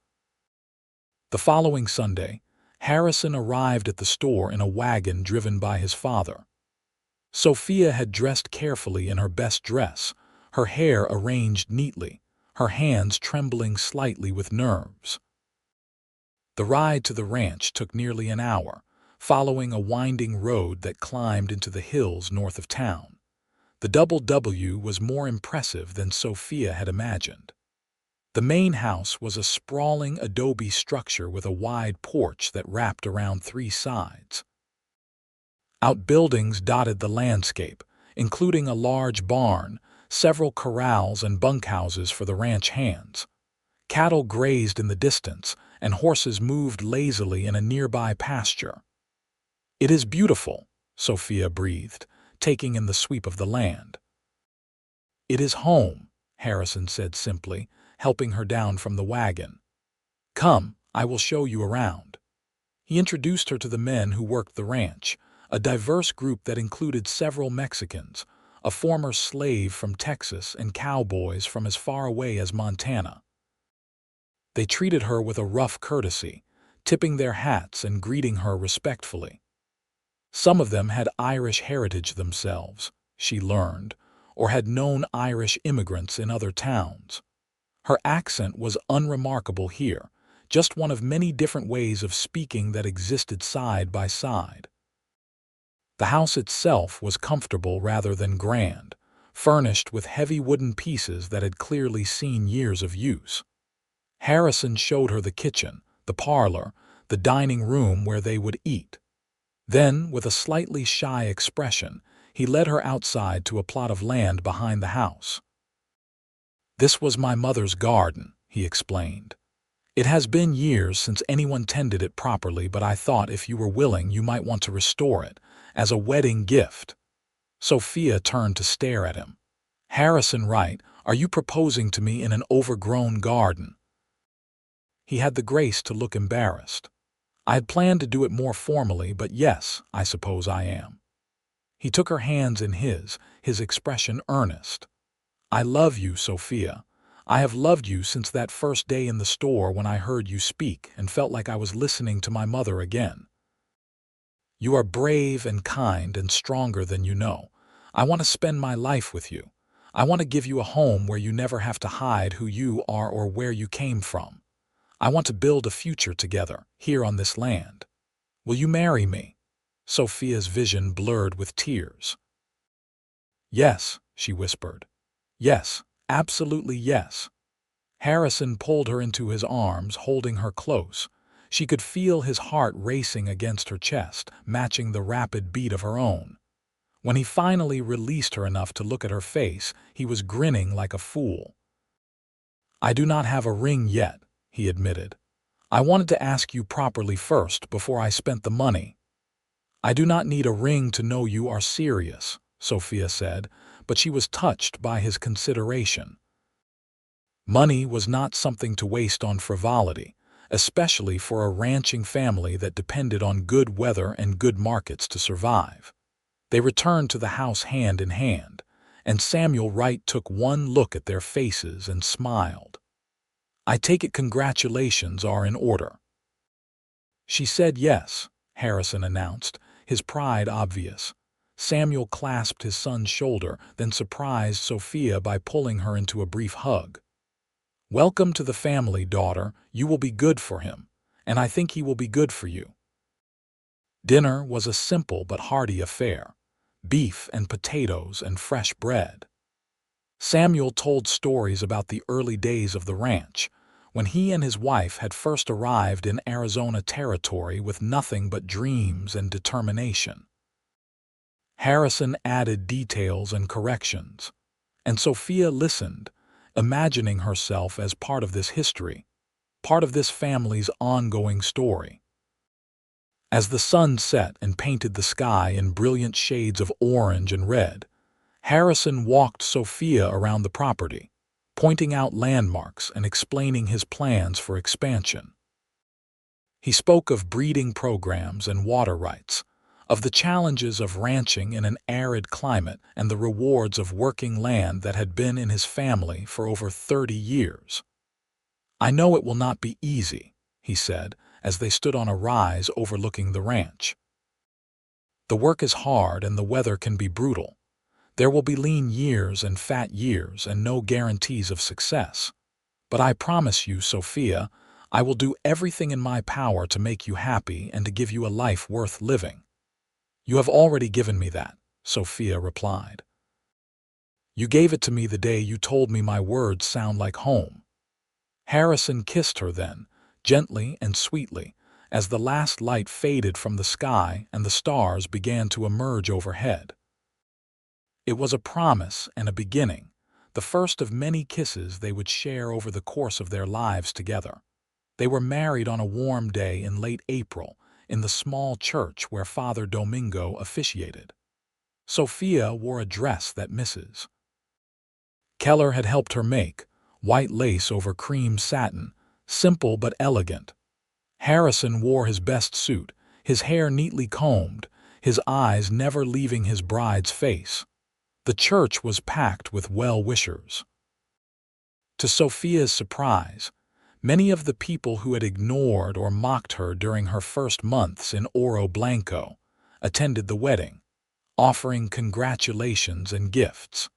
The following Sunday, Harrison arrived at the store in a wagon driven by his father. Sophia had dressed carefully in her best dress, her hair arranged neatly, her hands trembling slightly with nerves. The ride to the ranch took nearly an hour, following a winding road that climbed into the hills north of town. The Double W was more impressive than Sophia had imagined. The main house was a sprawling adobe structure with a wide porch that wrapped around 3 sides. Outbuildings dotted the landscape, including a large barn, several corrals and bunkhouses for the ranch hands. Cattle grazed in the distance, and horses moved lazily in a nearby pasture. It is beautiful, Sophia breathed, taking in the sweep of the land. It is home, Harrison said simply, helping her down from the wagon. Come, I will show you around. He introduced her to the men who worked the ranch, a diverse group that included several Mexicans, a former slave from Texas, and cowboys from as far away as Montana. They treated her with a rough courtesy, tipping their hats and greeting her respectfully. Some of them had Irish heritage themselves, she learned, or had known Irish immigrants in other towns. Her accent was unremarkable here, just one of many different ways of speaking that existed side by side. The house itself was comfortable rather than grand, furnished with heavy wooden pieces that had clearly seen years of use. Harrison showed her the kitchen, the parlor, the dining room where they would eat. Then, with a slightly shy expression, he led her outside to a plot of land behind the house. This was my mother's garden, he explained. It has been years since anyone tended it properly, but I thought if you were willing you might want to restore it, as a wedding gift. Sophia turned to stare at him. Harrison Wright, are you proposing to me in an overgrown garden? He had the grace to look embarrassed. I had planned to do it more formally, but yes, I suppose I am. He took her hands in his expression earnest. I love you, Sophia. I have loved you since that first day in the store when I heard you speak and felt like I was listening to my mother again. You are brave and kind and stronger than you know. I want to spend my life with you. I want to give you a home where you never have to hide who you are or where you came from. I want to build a future together, here on this land. Will you marry me? Sophia's vision blurred with tears. Yes, she whispered. Yes, absolutely yes. Harrison pulled her into his arms, holding her close. She could feel his heart racing against her chest, matching the rapid beat of her own. When he finally released her enough to look at her face, he was grinning like a fool. I do not have a ring yet, he admitted. I wanted to ask you properly first before I spent the money. I do not need a ring to know you are serious, Sophia said, but she was touched by his consideration. Money was not something to waste on frivolity, especially for a ranching family that depended on good weather and good markets to survive. They returned to the house hand in hand, and Samuel Wright took one look at their faces and smiled. I take it congratulations are in order. She said yes, Harrison announced, his pride obvious. Samuel clasped his son's shoulder, then surprised Sophia by pulling her into a brief hug. "Welcome to the family, daughter. You will be good for him, and I think he will be good for you." Dinner was a simple but hearty affair: beef and potatoes and fresh bread. Samuel told stories about the early days of the ranch, when he and his wife had first arrived in Arizona territory with nothing but dreams and determination. Harrison added details and corrections, and Sophia listened, imagining herself as part of this history, part of this family's ongoing story. As the sun set and painted the sky in brilliant shades of orange and red, Harrison walked Sophia around the property, pointing out landmarks and explaining his plans for expansion. He spoke of breeding programs and water rights, of the challenges of ranching in an arid climate and the rewards of working land that had been in his family for over 30 years. "I know it will not be easy," he said, as they stood on a rise overlooking the ranch. "The work is hard and the weather can be brutal. There will be lean years and fat years and no guarantees of success. But I promise you, Sophia, I will do everything in my power to make you happy and to give you a life worth living." "You have already given me that," Sophia replied. "You gave it to me the day you told me my words sound like home." Harrison kissed her then, gently and sweetly, as the last light faded from the sky and the stars began to emerge overhead. It was a promise and a beginning, the first of many kisses they would share over the course of their lives together. They were married on a warm day in late April, in the small church where Father Domingo officiated. Sophia wore a dress that Mrs. Keller had helped her make, white lace over cream satin, simple but elegant. Harrison wore his best suit, his hair neatly combed, his eyes never leaving his bride's face. The church was packed with well-wishers. To Sophia's surprise, many of the people who had ignored or mocked her during her first months in Oro Blanco attended the wedding, offering congratulations and gifts.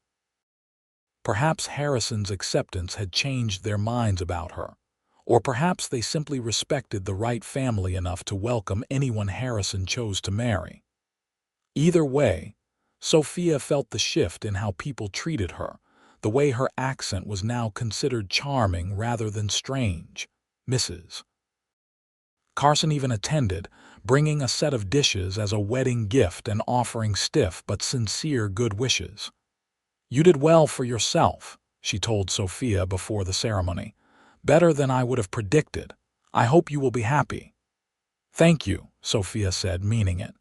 Perhaps Harrison's acceptance had changed their minds about her, or perhaps they simply respected the Wright family enough to welcome anyone Harrison chose to marry. Either way, Sophia felt the shift in how people treated her, the way her accent was now considered charming rather than strange. Mrs. Carson even attended, bringing a set of dishes as a wedding gift and offering stiff but sincere good wishes. "You did well for yourself," she told Sophia before the ceremony. "Better than I would have predicted. I hope you will be happy." "Thank you," Sophia said, meaning it.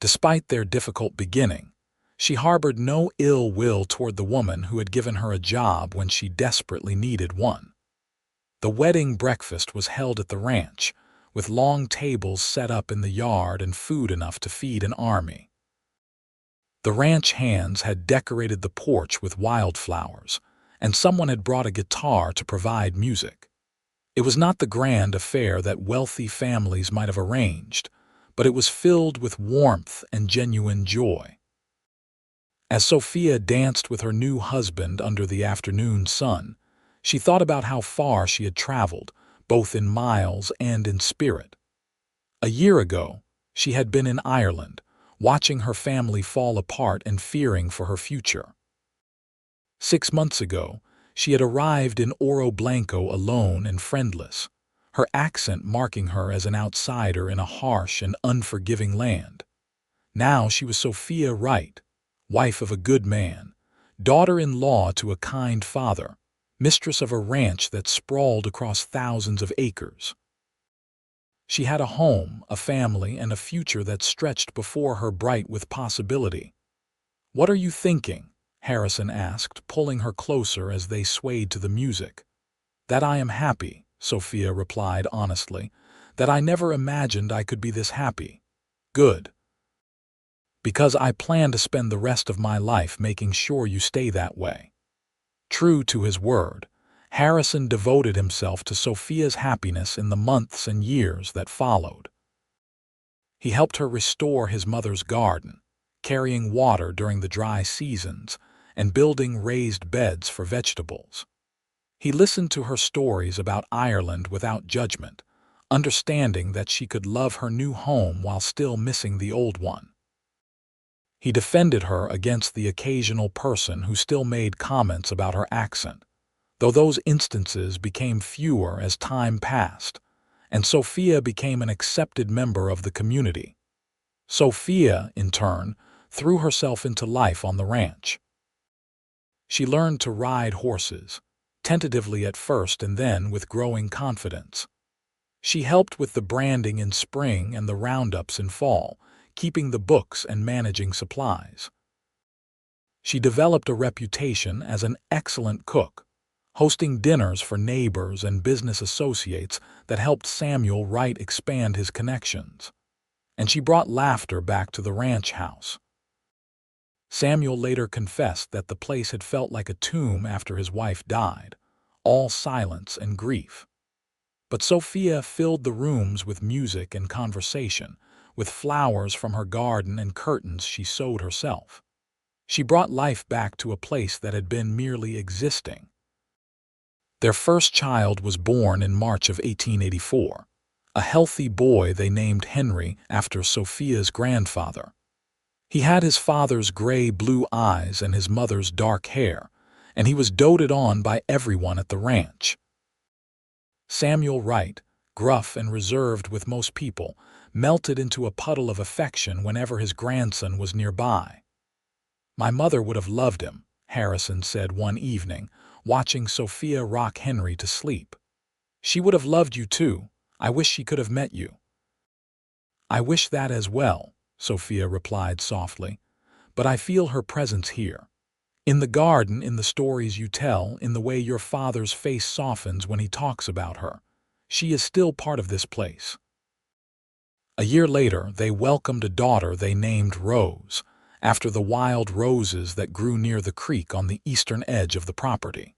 Despite their difficult beginning, she harbored no ill will toward the woman who had given her a job when she desperately needed one. The wedding breakfast was held at the ranch, with long tables set up in the yard and food enough to feed an army. The ranch hands had decorated the porch with wildflowers, and someone had brought a guitar to provide music. It was not the grand affair that wealthy families might have arranged, but it was filled with warmth and genuine joy. As Sophia danced with her new husband under the afternoon sun, she thought about how far she had traveled, both in miles and in spirit. A year ago, she had been in Ireland, watching her family fall apart and fearing for her future. 6 months ago, she had arrived in Oro Blanco alone and friendless, her accent marking her as an outsider in a harsh and unforgiving land. Now she was Sophia Wright, wife of a good man, daughter-in-law to a kind father, mistress of a ranch that sprawled across thousands of acres. She had a home, a family, and a future that stretched before her bright with possibility. "What are you thinking?" Harrison asked, pulling her closer as they swayed to the music. "That I am happy," Sophia replied honestly, "that I never imagined I could be this happy." "Good. Because I plan to spend the rest of my life making sure you stay that way." True to his word, Harrison devoted himself to Sophia's happiness in the months and years that followed. He helped her restore his mother's garden, carrying water during the dry seasons and building raised beds for vegetables. He listened to her stories about Ireland without judgment, understanding that she could love her new home while still missing the old one. He defended her against the occasional person who still made comments about her accent, though those instances became fewer as time passed, and Sophia became an accepted member of the community. Sophia, in turn, threw herself into life on the ranch. She learned to ride horses, tentatively at first and then with growing confidence. She helped with the branding in spring and the roundups in fall, keeping the books and managing supplies. She developed a reputation as an excellent cook, hosting dinners for neighbors and business associates that helped Samuel Wright expand his connections. And she brought laughter back to the ranch house. Samuel later confessed that the place had felt like a tomb after his wife died, all silence and grief. But Sophia filled the rooms with music and conversation, with flowers from her garden and curtains she sewed herself. She brought life back to a place that had been merely existing. Their first child was born in March of 1884, a healthy boy they named Henry after Sophia's grandfather. He had his father's gray-blue eyes and his mother's dark hair, and he was doted on by everyone at the ranch. Samuel Wright, gruff and reserved with most people, melted into a puddle of affection whenever his grandson was nearby. "My mother would have loved him," Harrison said one evening, watching Sophia rock Henry to sleep. "She would have loved you too. I wish she could have met you." "I wish that as well," Sophia replied softly, "but I feel her presence here. In the garden, in the stories you tell, in the way your father's face softens when he talks about her. She is still part of this place." A year later, they welcomed a daughter they named Rose, after the wild roses that grew near the creek on the eastern edge of the property.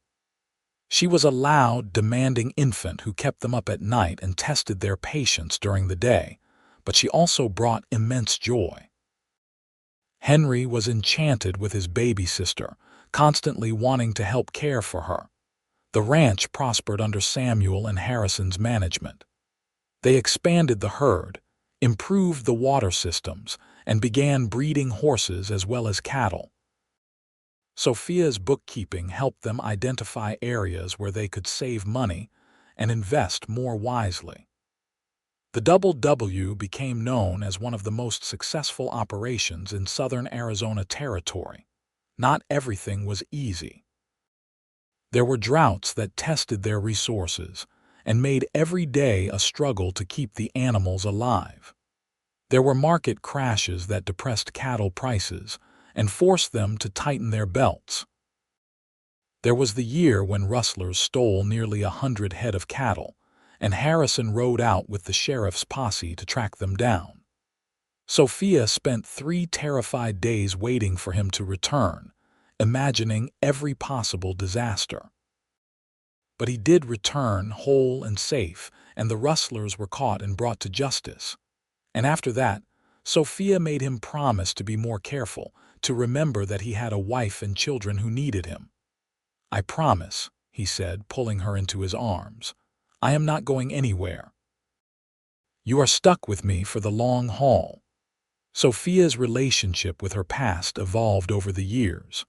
She was a loud, demanding infant who kept them up at night and tested their patience during the day, but she also brought immense joy. Henry was enchanted with his baby sister, constantly wanting to help care for her. The ranch prospered under Samuel and Harrison's management. They expanded the herd, improved the water systems, and began breeding horses as well as cattle. Sophia's bookkeeping helped them identify areas where they could save money and invest more wisely. The Double W became known as one of the most successful operations in southern Arizona territory. Not everything was easy. There were droughts that tested their resources and made every day a struggle to keep the animals alive. There were market crashes that depressed cattle prices and forced them to tighten their belts. There was the year when rustlers stole nearly 100 head of cattle, and Harrison rode out with the sheriff's posse to track them down. Sophia spent 3 terrified days waiting for him to return, imagining every possible disaster. But he did return whole and safe, and the rustlers were caught and brought to justice. And after that, Sophia made him promise to be more careful, to remember that he had a wife and children who needed him. "I promise," he said, pulling her into his arms. "I am not going anywhere. You are stuck with me for the long haul." Sophia's relationship with her past evolved over the years.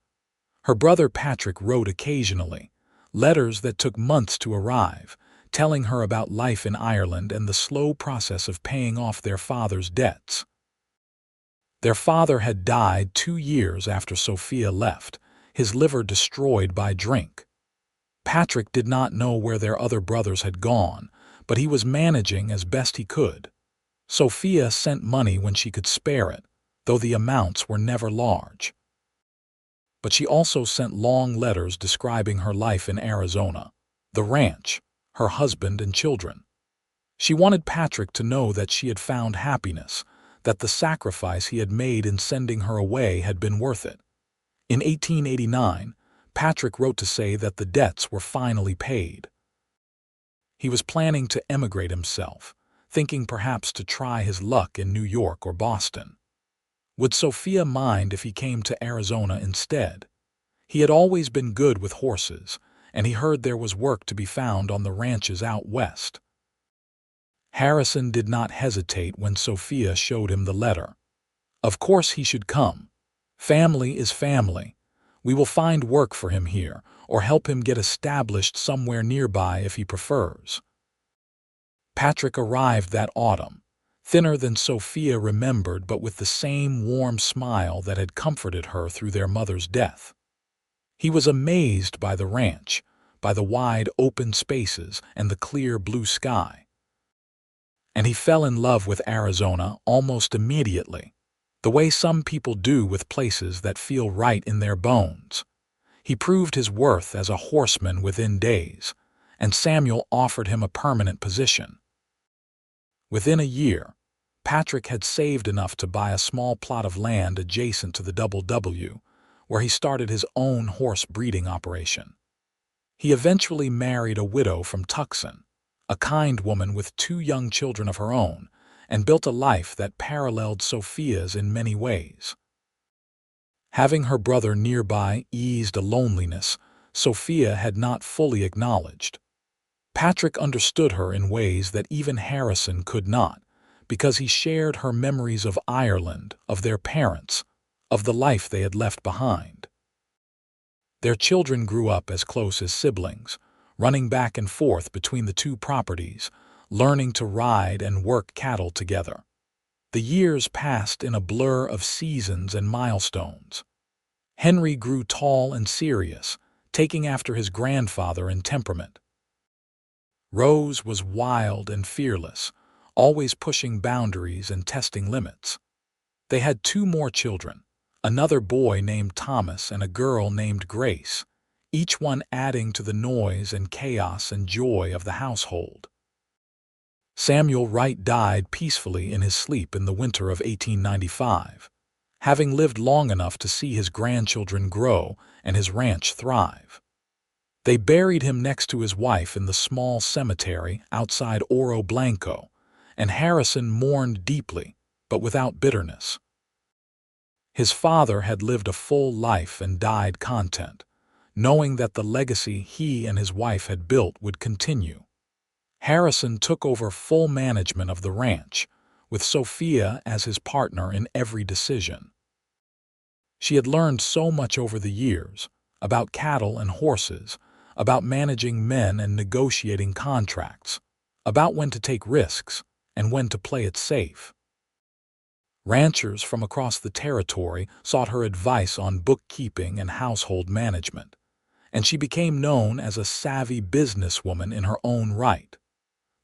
Her brother Patrick wrote occasionally, letters that took months to arrive, telling her about life in Ireland and the slow process of paying off their father's debts. Their father had died 2 years after Sophia left, his liver destroyed by drink. Patrick did not know where their other brothers had gone, but he was managing as best he could. Sophia sent money when she could spare it, though the amounts were never large. But she also sent long letters describing her life in Arizona, the ranch, her husband and children. She wanted Patrick to know that she had found happiness, that the sacrifice he had made in sending her away had been worth it. In 1889, Patrick wrote to say that the debts were finally paid. He was planning to emigrate himself, thinking perhaps to try his luck in New York or Boston. Would Sophia mind if he came to Arizona instead? He had always been good with horses, and he heard there was work to be found on the ranches out west. Harrison did not hesitate when Sophia showed him the letter. Of course he should come. Family is family. We will find work for him here, or help him get established somewhere nearby if he prefers. Patrick arrived that autumn, thinner than Sophia remembered, but with the same warm smile that had comforted her through their mother's death. He was amazed by the ranch, by the wide open spaces and the clear blue sky. And he fell in love with Arizona almost immediately, the way some people do with places that feel right in their bones. He proved his worth as a horseman within days, and Samuel offered him a permanent position. Within a year, Patrick had saved enough to buy a small plot of land adjacent to the W, where he started his own horse breeding operation. He eventually married a widow from Tucson, a kind woman with 2 young children of her own, and built a life that paralleled Sophia's in many ways. Having her brother nearby eased a loneliness Sophia had not fully acknowledged. Patrick understood her in ways that even Harrison could not, because he shared her memories of Ireland, of their parents, of the life they had left behind. Their children grew up as close as siblings, running back and forth between the 2 properties, learning to ride and work cattle together. The years passed in a blur of seasons and milestones. Henry grew tall and serious, taking after his grandfather in temperament. Rose was wild and fearless, always pushing boundaries and testing limits. They had 2 more children, another boy named Thomas and a girl named Grace, each one adding to the noise and chaos and joy of the household. Samuel Wright died peacefully in his sleep in the winter of 1895, having lived long enough to see his grandchildren grow and his ranch thrive. They buried him next to his wife in the small cemetery outside Oro Blanco, and Harrison mourned deeply, but without bitterness. His father had lived a full life and died content, knowing that the legacy he and his wife had built would continue. Harrison took over full management of the ranch, with Sophia as his partner in every decision. She had learned so much over the years, about cattle and horses, about managing men and negotiating contracts, about when to take risks and when to play it safe. Ranchers from across the territory sought her advice on bookkeeping and household management, and she became known as a savvy businesswoman in her own right.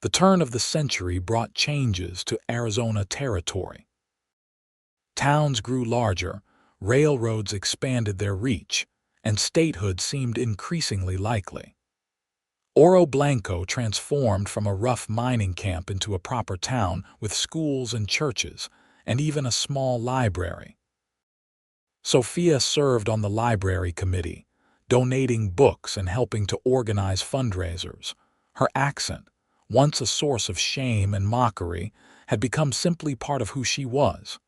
The turn of the century brought changes to Arizona territory. Towns grew larger, railroads expanded their reach, and statehood seemed increasingly likely. Oro Blanco transformed from a rough mining camp into a proper town with schools and churches, and even a small library. Sophia served on the library committee, donating books and helping to organize fundraisers. Her accent, once a source of shame and mockery, had become simply part of who she was.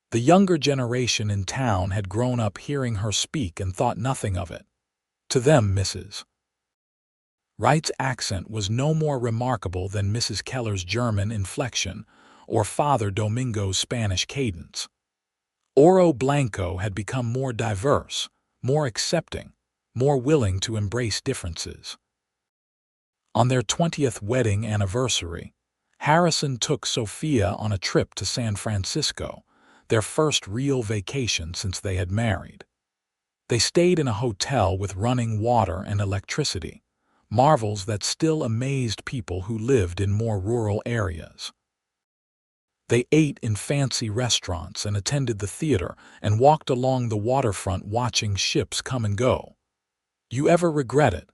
The younger generation in town had grown up hearing her speak and thought nothing of it. To them, Mrs. Wright's accent was no more remarkable than Mrs. Keller's German inflection or Father Domingo's Spanish cadence. Oro Blanco had become more diverse, more accepting, more willing to embrace differences. On their 20th wedding anniversary, Harrison took Sophia on a trip to San Francisco, their first real vacation since they had married. They stayed in a hotel with running water and electricity, marvels that still amazed people who lived in more rural areas. They ate in fancy restaurants and attended the theater and walked along the waterfront watching ships come and go. "You ever regret it?"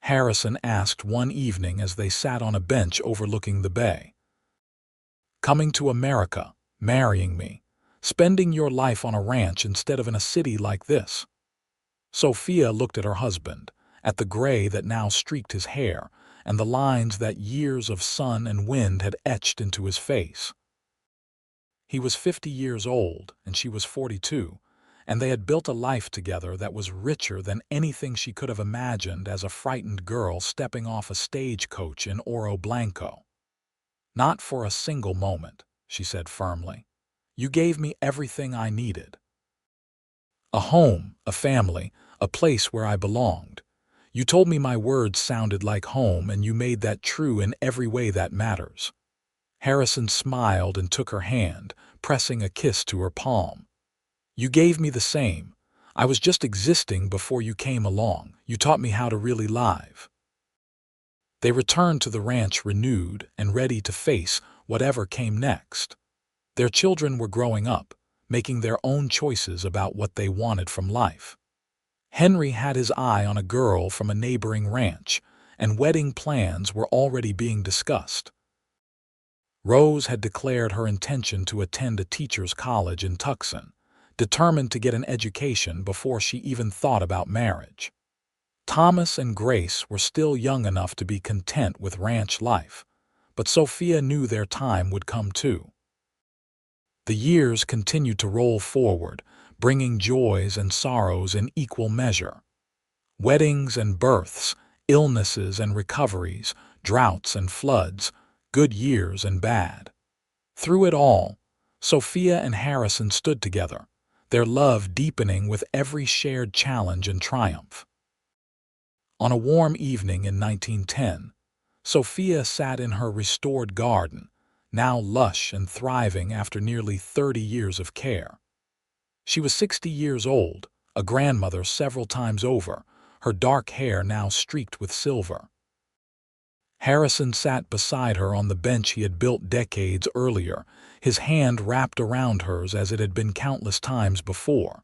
Harrison asked one evening as they sat on a bench overlooking the bay. "Coming to America, marrying me, spending your life on a ranch instead of in a city like this?" Sophia looked at her husband, at the gray that now streaked his hair, and the lines that years of sun and wind had etched into his face. He was 50 years old, and she was 42, and they had built a life together that was richer than anything she could have imagined as a frightened girl stepping off a stagecoach in Oro Blanco. "Not for a single moment," she said firmly. "You gave me everything I needed. A home, a family, a place where I belonged. You told me my words sounded like home, and you made that true in every way that matters." Harrison smiled and took her hand, pressing a kiss to her palm. "You gave me the same. I was just existing before you came along. You taught me how to really live." They returned to the ranch renewed and ready to face whatever came next. Their children were growing up, making their own choices about what they wanted from life. Henry had his eye on a girl from a neighboring ranch, and wedding plans were already being discussed. Rose had declared her intention to attend a teacher's college in Tucson, determined to get an education before she even thought about marriage. Thomas and Grace were still young enough to be content with ranch life, but Sophia knew their time would come too. The years continued to roll forward, bringing joys and sorrows in equal measure. Weddings and births, illnesses and recoveries, droughts and floods, good years and bad. Through it all, Sophia and Harrison stood together, their love deepening with every shared challenge and triumph. On a warm evening in 1910, Sophia sat in her restored garden, now lush and thriving after nearly 30 years of care. She was 60 years old, a grandmother several times over, her dark hair now streaked with silver. Harrison sat beside her on the bench he had built decades earlier, his hand wrapped around hers as it had been countless times before.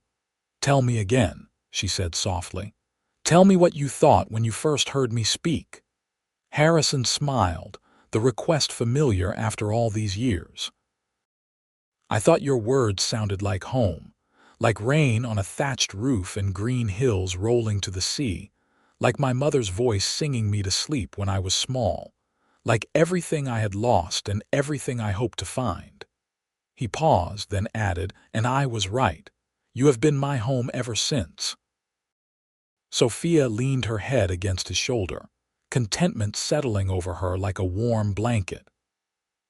"Tell me again," she said softly. "Tell me what you thought when you first heard me speak." Harrison smiled, the request familiar after all these years. "I thought your words sounded like home, like rain on a thatched roof and green hills rolling to the sea, like my mother's voice singing me to sleep when I was small, like everything I had lost and everything I hoped to find." He paused, then added, "And I was right. You have been my home ever since." Sophia leaned her head against his shoulder, contentment settling over her like a warm blanket.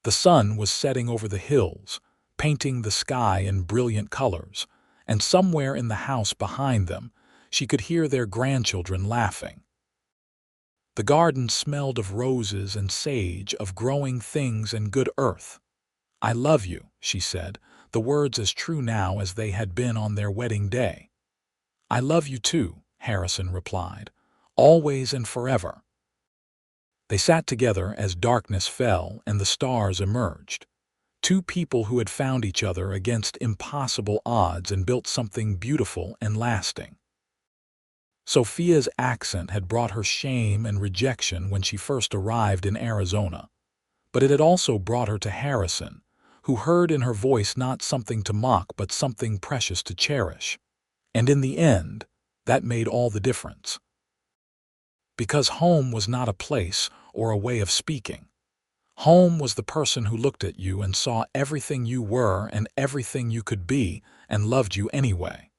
The sun was setting over the hills, painting the sky in brilliant colors, and somewhere in the house behind them, she could hear their grandchildren laughing. The garden smelled of roses and sage, of growing things and good earth. "I love you," she said, the words as true now as they had been on their wedding day. "I love you too," Harrison replied, "always and forever." They sat together as darkness fell and the stars emerged. Two people who had found each other against impossible odds and built something beautiful and lasting. Sophia's accent had brought her shame and rejection when she first arrived in Arizona, but it had also brought her to Harrison, who heard in her voice not something to mock but something precious to cherish. And in the end, that made all the difference. Because home was not a place or a way of speaking. Home was the person who looked at you and saw everything you were and everything you could be and loved you anyway.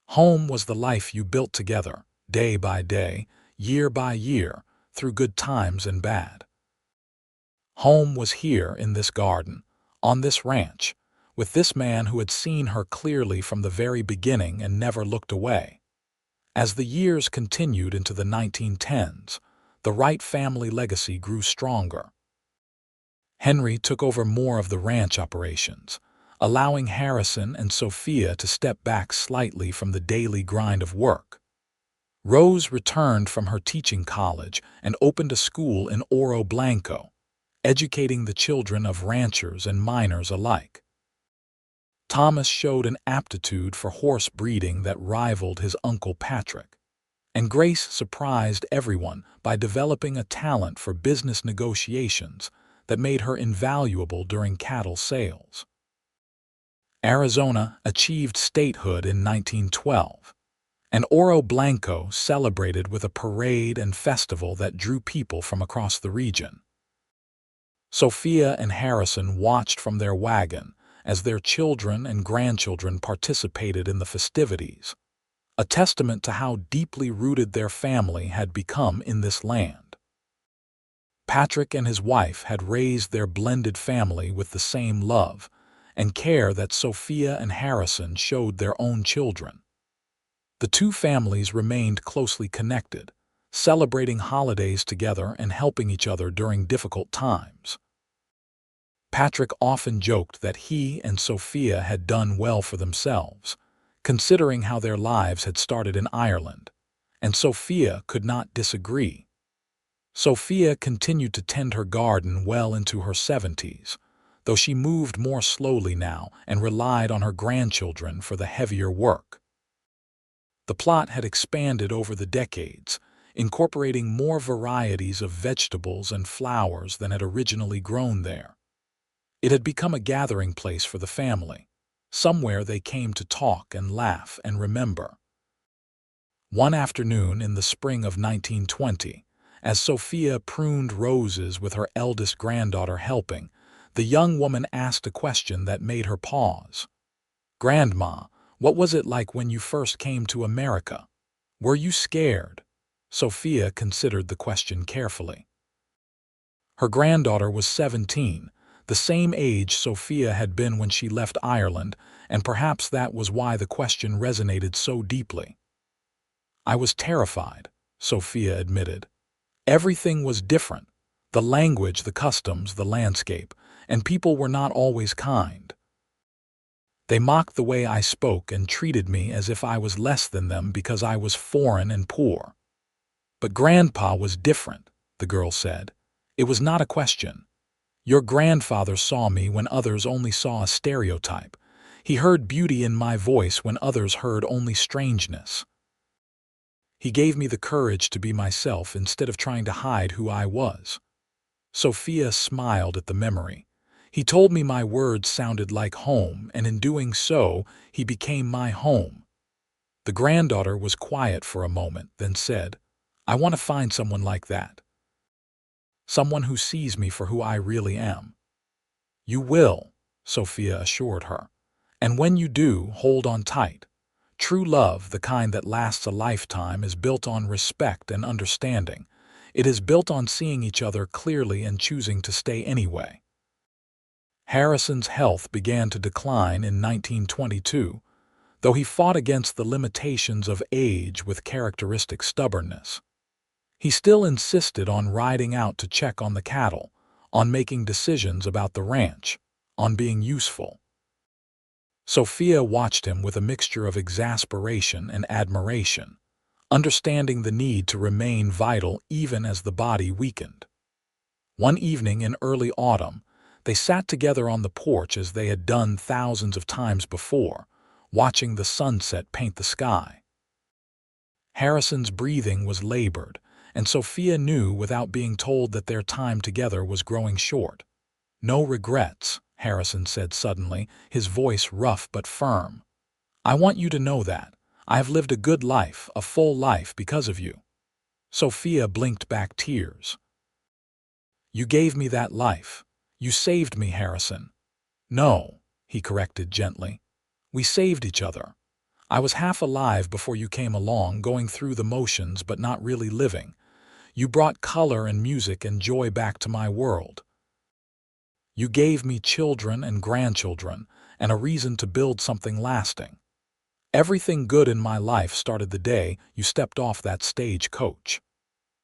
Home was the life you built together, day by day, year by year, through good times and bad. Home was here in this garden, on this ranch, with this man who had seen her clearly from the very beginning and never looked away. As the years continued into the 1910s, the Wright family legacy grew stronger. Henry took over more of the ranch operations, allowing Harrison and Sophia to step back slightly from the daily grind of work. Rose returned from her teaching college and opened a school in Oro Blanco, educating the children of ranchers and miners alike. Thomas showed an aptitude for horse breeding that rivaled his Uncle Patrick, and Grace surprised everyone by developing a talent for business negotiations that made her invaluable during cattle sales. Arizona achieved statehood in 1912, and Oro Blanco celebrated with a parade and festival that drew people from across the region. Sophia and Harrison watched from their wagon as their children and grandchildren participated in the festivities, a testament to how deeply rooted their family had become in this land. Patrick and his wife had raised their blended family with the same love and care that Sophia and Harrison showed their own children. The two families remained closely connected, celebrating holidays together and helping each other during difficult times. Patrick often joked that he and Sophia had done well for themselves, considering how their lives had started in Ireland, and Sophia could not disagree. Sophia continued to tend her garden well into her 70s, though she moved more slowly now and relied on her grandchildren for the heavier work. The plot had expanded over the decades, incorporating more varieties of vegetables and flowers than had originally grown there. It had become a gathering place for the family, somewhere they came to talk and laugh and remember. One afternoon in the spring of 1920, as Sophia pruned roses with her eldest granddaughter helping, the young woman asked a question that made her pause. "Grandma, what was it like when you first came to America? Were you scared?" Sophia considered the question carefully. Her granddaughter was 17, the same age Sophia had been when she left Ireland, and perhaps that was why the question resonated so deeply. "I was terrified," Sophia admitted. "Everything was different. The language, the customs, the landscape, and people were not always kind. They mocked the way I spoke and treated me as if I was less than them because I was foreign and poor. But Grandpa was different," the girl said. "It was not a question. Your grandfather saw me when others only saw a stereotype. He heard beauty in my voice when others heard only strangeness. He gave me the courage to be myself instead of trying to hide who I was." Sophia smiled at the memory. "He told me my words sounded like home, and in doing so, he became my home." The granddaughter was quiet for a moment, then said, "I want to find someone like that. Someone who sees me for who I really am." "You will," Sophia assured her. "And when you do, hold on tight. True love, the kind that lasts a lifetime, is built on respect and understanding. It is built on seeing each other clearly and choosing to stay anyway." Harrison's health began to decline in 1922, though he fought against the limitations of age with characteristic stubbornness. He still insisted on riding out to check on the cattle, on making decisions about the ranch, on being useful. Sophia watched him with a mixture of exasperation and admiration, understanding the need to remain vital even as the body weakened. One evening in early autumn, they sat together on the porch as they had done thousands of times before, watching the sunset paint the sky. Harrison's breathing was labored, and Sophia knew without being told that their time together was growing short. "No regrets," Harrison said suddenly, his voice rough but firm. "I want you to know that. I have lived a good life, a full life because of you." Sophia blinked back tears. "You gave me that life. You saved me, Harrison." "No," he corrected gently. "We saved each other. I was half alive before you came along, going through the motions but not really living. You brought color and music and joy back to my world. You gave me children and grandchildren and a reason to build something lasting. Everything good in my life started the day you stepped off that stage coach."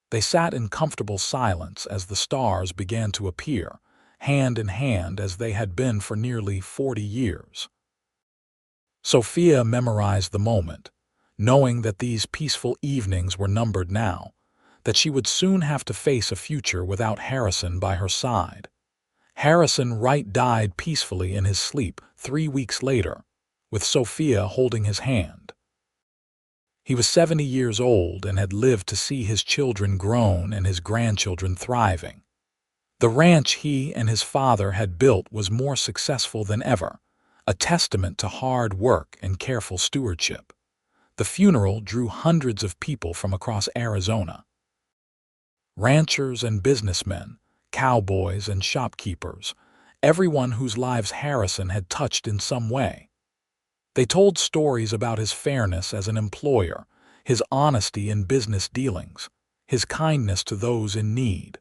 They sat in comfortable silence as the stars began to appear, hand in hand as they had been for nearly 40 years. Sophia memorized the moment, knowing that these peaceful evenings were numbered now, that she would soon have to face a future without Harrison by her side. Harrison Wright died peacefully in his sleep 3 weeks later, with Sophia holding his hand. He was 70 years old and had lived to see his children grown and his grandchildren thriving. The ranch he and his father had built was more successful than ever, a testament to hard work and careful stewardship. The funeral drew hundreds of people from across Arizona. Ranchers and businessmen, cowboys and shopkeepers, everyone whose lives Harrison had touched in some way. They told stories about his fairness as an employer, his honesty in business dealings, his kindness to those in need.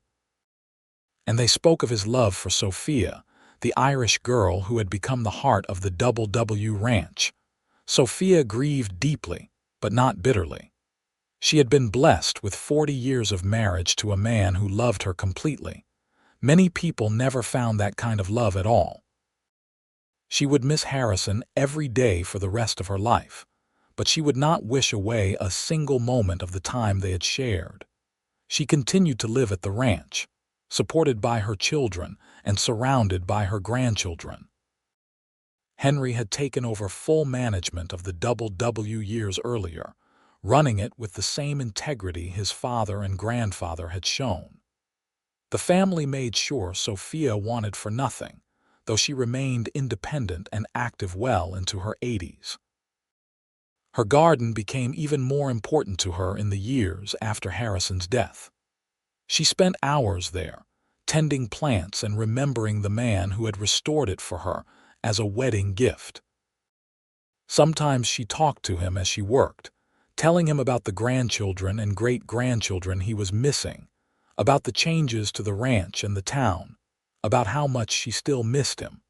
And they spoke of his love for Sophia, the Irish girl who had become the heart of the W Ranch. Sophia grieved deeply, but not bitterly. She had been blessed with 40 years of marriage to a man who loved her completely. Many people never found that kind of love at all. She would miss Harrison every day for the rest of her life, but she would not wish away a single moment of the time they had shared. She continued to live at the ranch, supported by her children and surrounded by her grandchildren. Henry had taken over full management of the W years earlier, running it with the same integrity his father and grandfather had shown. The family made sure Sophia wanted for nothing, though she remained independent and active well into her 80s. Her garden became even more important to her in the years after Harrison's death. She spent hours there, tending plants and remembering the man who had restored it for her as a wedding gift. Sometimes she talked to him as she worked, telling him about the grandchildren and great-grandchildren he was missing, about the changes to the ranch and the town, about how much she still missed him.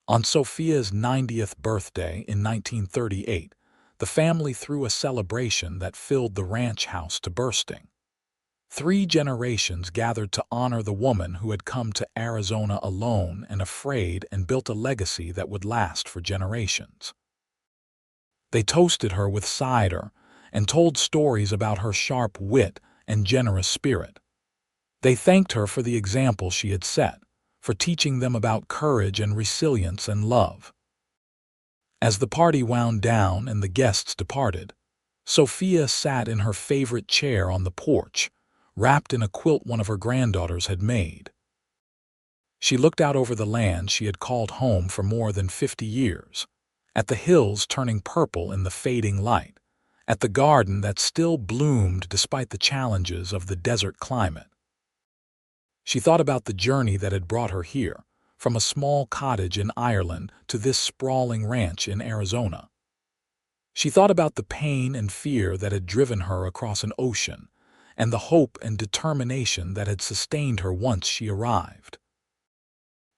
On Sophia's 90th birthday in 1938, the family threw a celebration that filled the ranch house to bursting. 3 generations gathered to honor the woman who had come to Arizona alone and afraid and built a legacy that would last for generations. They toasted her with cider and told stories about her sharp wit and generous spirit. They thanked her for the example she had set, for teaching them about courage and resilience and love. As the party wound down and the guests departed, Sophia sat in her favorite chair on the porch, wrapped in a quilt one of her granddaughters had made. She looked out over the land she had called home for more than 50 years, at the hills turning purple in the fading light, at the garden that still bloomed despite the challenges of the desert climate. She thought about the journey that had brought her here, from a small cottage in Ireland to this sprawling ranch in Arizona. She thought about the pain and fear that had driven her across an ocean, and the hope and determination that had sustained her once she arrived.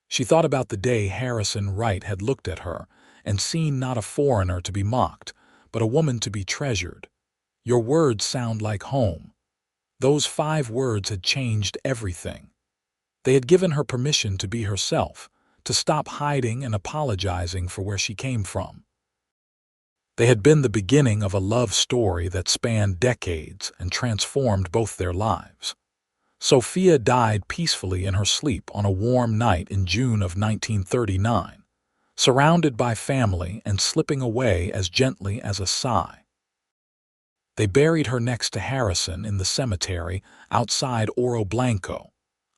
She thought about the day Harrison Wright had looked at her and seen not a foreigner to be mocked, but a woman to be treasured. "Your words sound like home." Those 5 words had changed everything. They had given her permission to be herself, to stop hiding and apologizing for where she came from. They had been the beginning of a love story that spanned decades and transformed both their lives. Sophia died peacefully in her sleep on a warm night in June of 1939, surrounded by family and slipping away as gently as a sigh. They buried her next to Harrison in the cemetery outside Oro Blanco,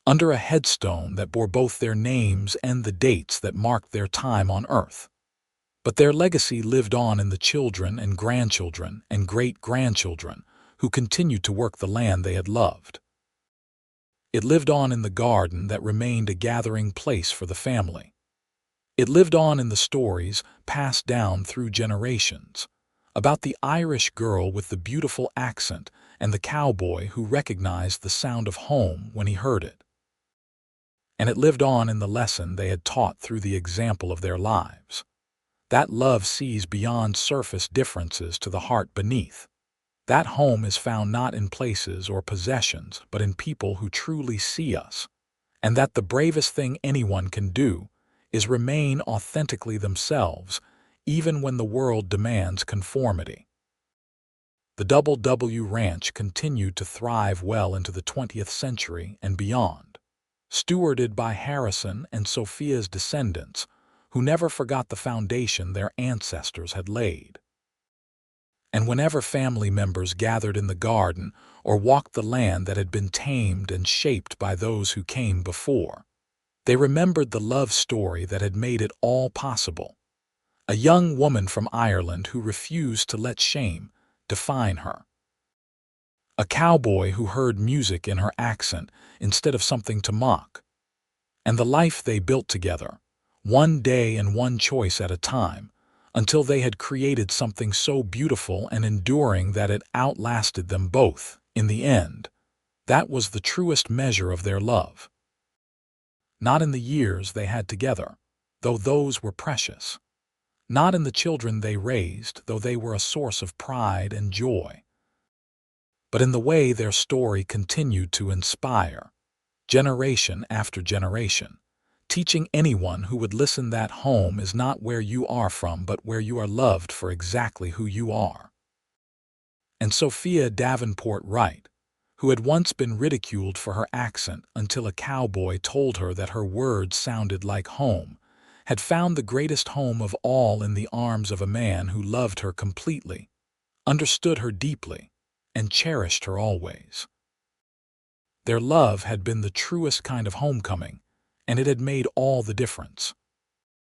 under a headstone that bore both their names and the dates that marked their time on Earth. But their legacy lived on in the children and grandchildren and great-grandchildren who continued to work the land they had loved. It lived on in the garden that remained a gathering place for the family. It lived on in the stories passed down through generations, about the Irish girl with the beautiful accent and the cowboy who recognized the sound of home when he heard it. And it lived on in the lesson they had taught through the example of their lives. That love sees beyond surface differences to the heart beneath. That home is found not in places or possessions, but in people who truly see us. And that the bravest thing anyone can do is remain authentically themselves, even when the world demands conformity. The W Ranch continued to thrive well into the 20th century and beyond, stewarded by Harrison and Sophia's descendants, who never forgot the foundation their ancestors had laid. And whenever family members gathered in the garden or walked the land that had been tamed and shaped by those who came before, they remembered the love story that had made it all possible, a young woman from Ireland who refused to let shame define her. A cowboy who heard music in her accent instead of something to mock. And the life they built together, one day and one choice at a time, until they had created something so beautiful and enduring that it outlasted them both, in the end. That was the truest measure of their love. Not in the years they had together, though those were precious. Not in the children they raised, though they were a source of pride and joy. But in the way their story continued to inspire, generation after generation, teaching anyone who would listen that home is not where you are from, but where you are loved for exactly who you are. And Sophia Davenport Wright, who had once been ridiculed for her accent until a cowboy told her that her words sounded like home, had found the greatest home of all in the arms of a man who loved her completely, understood her deeply, and cherished her always. Their love had been the truest kind of homecoming, and it had made all the difference.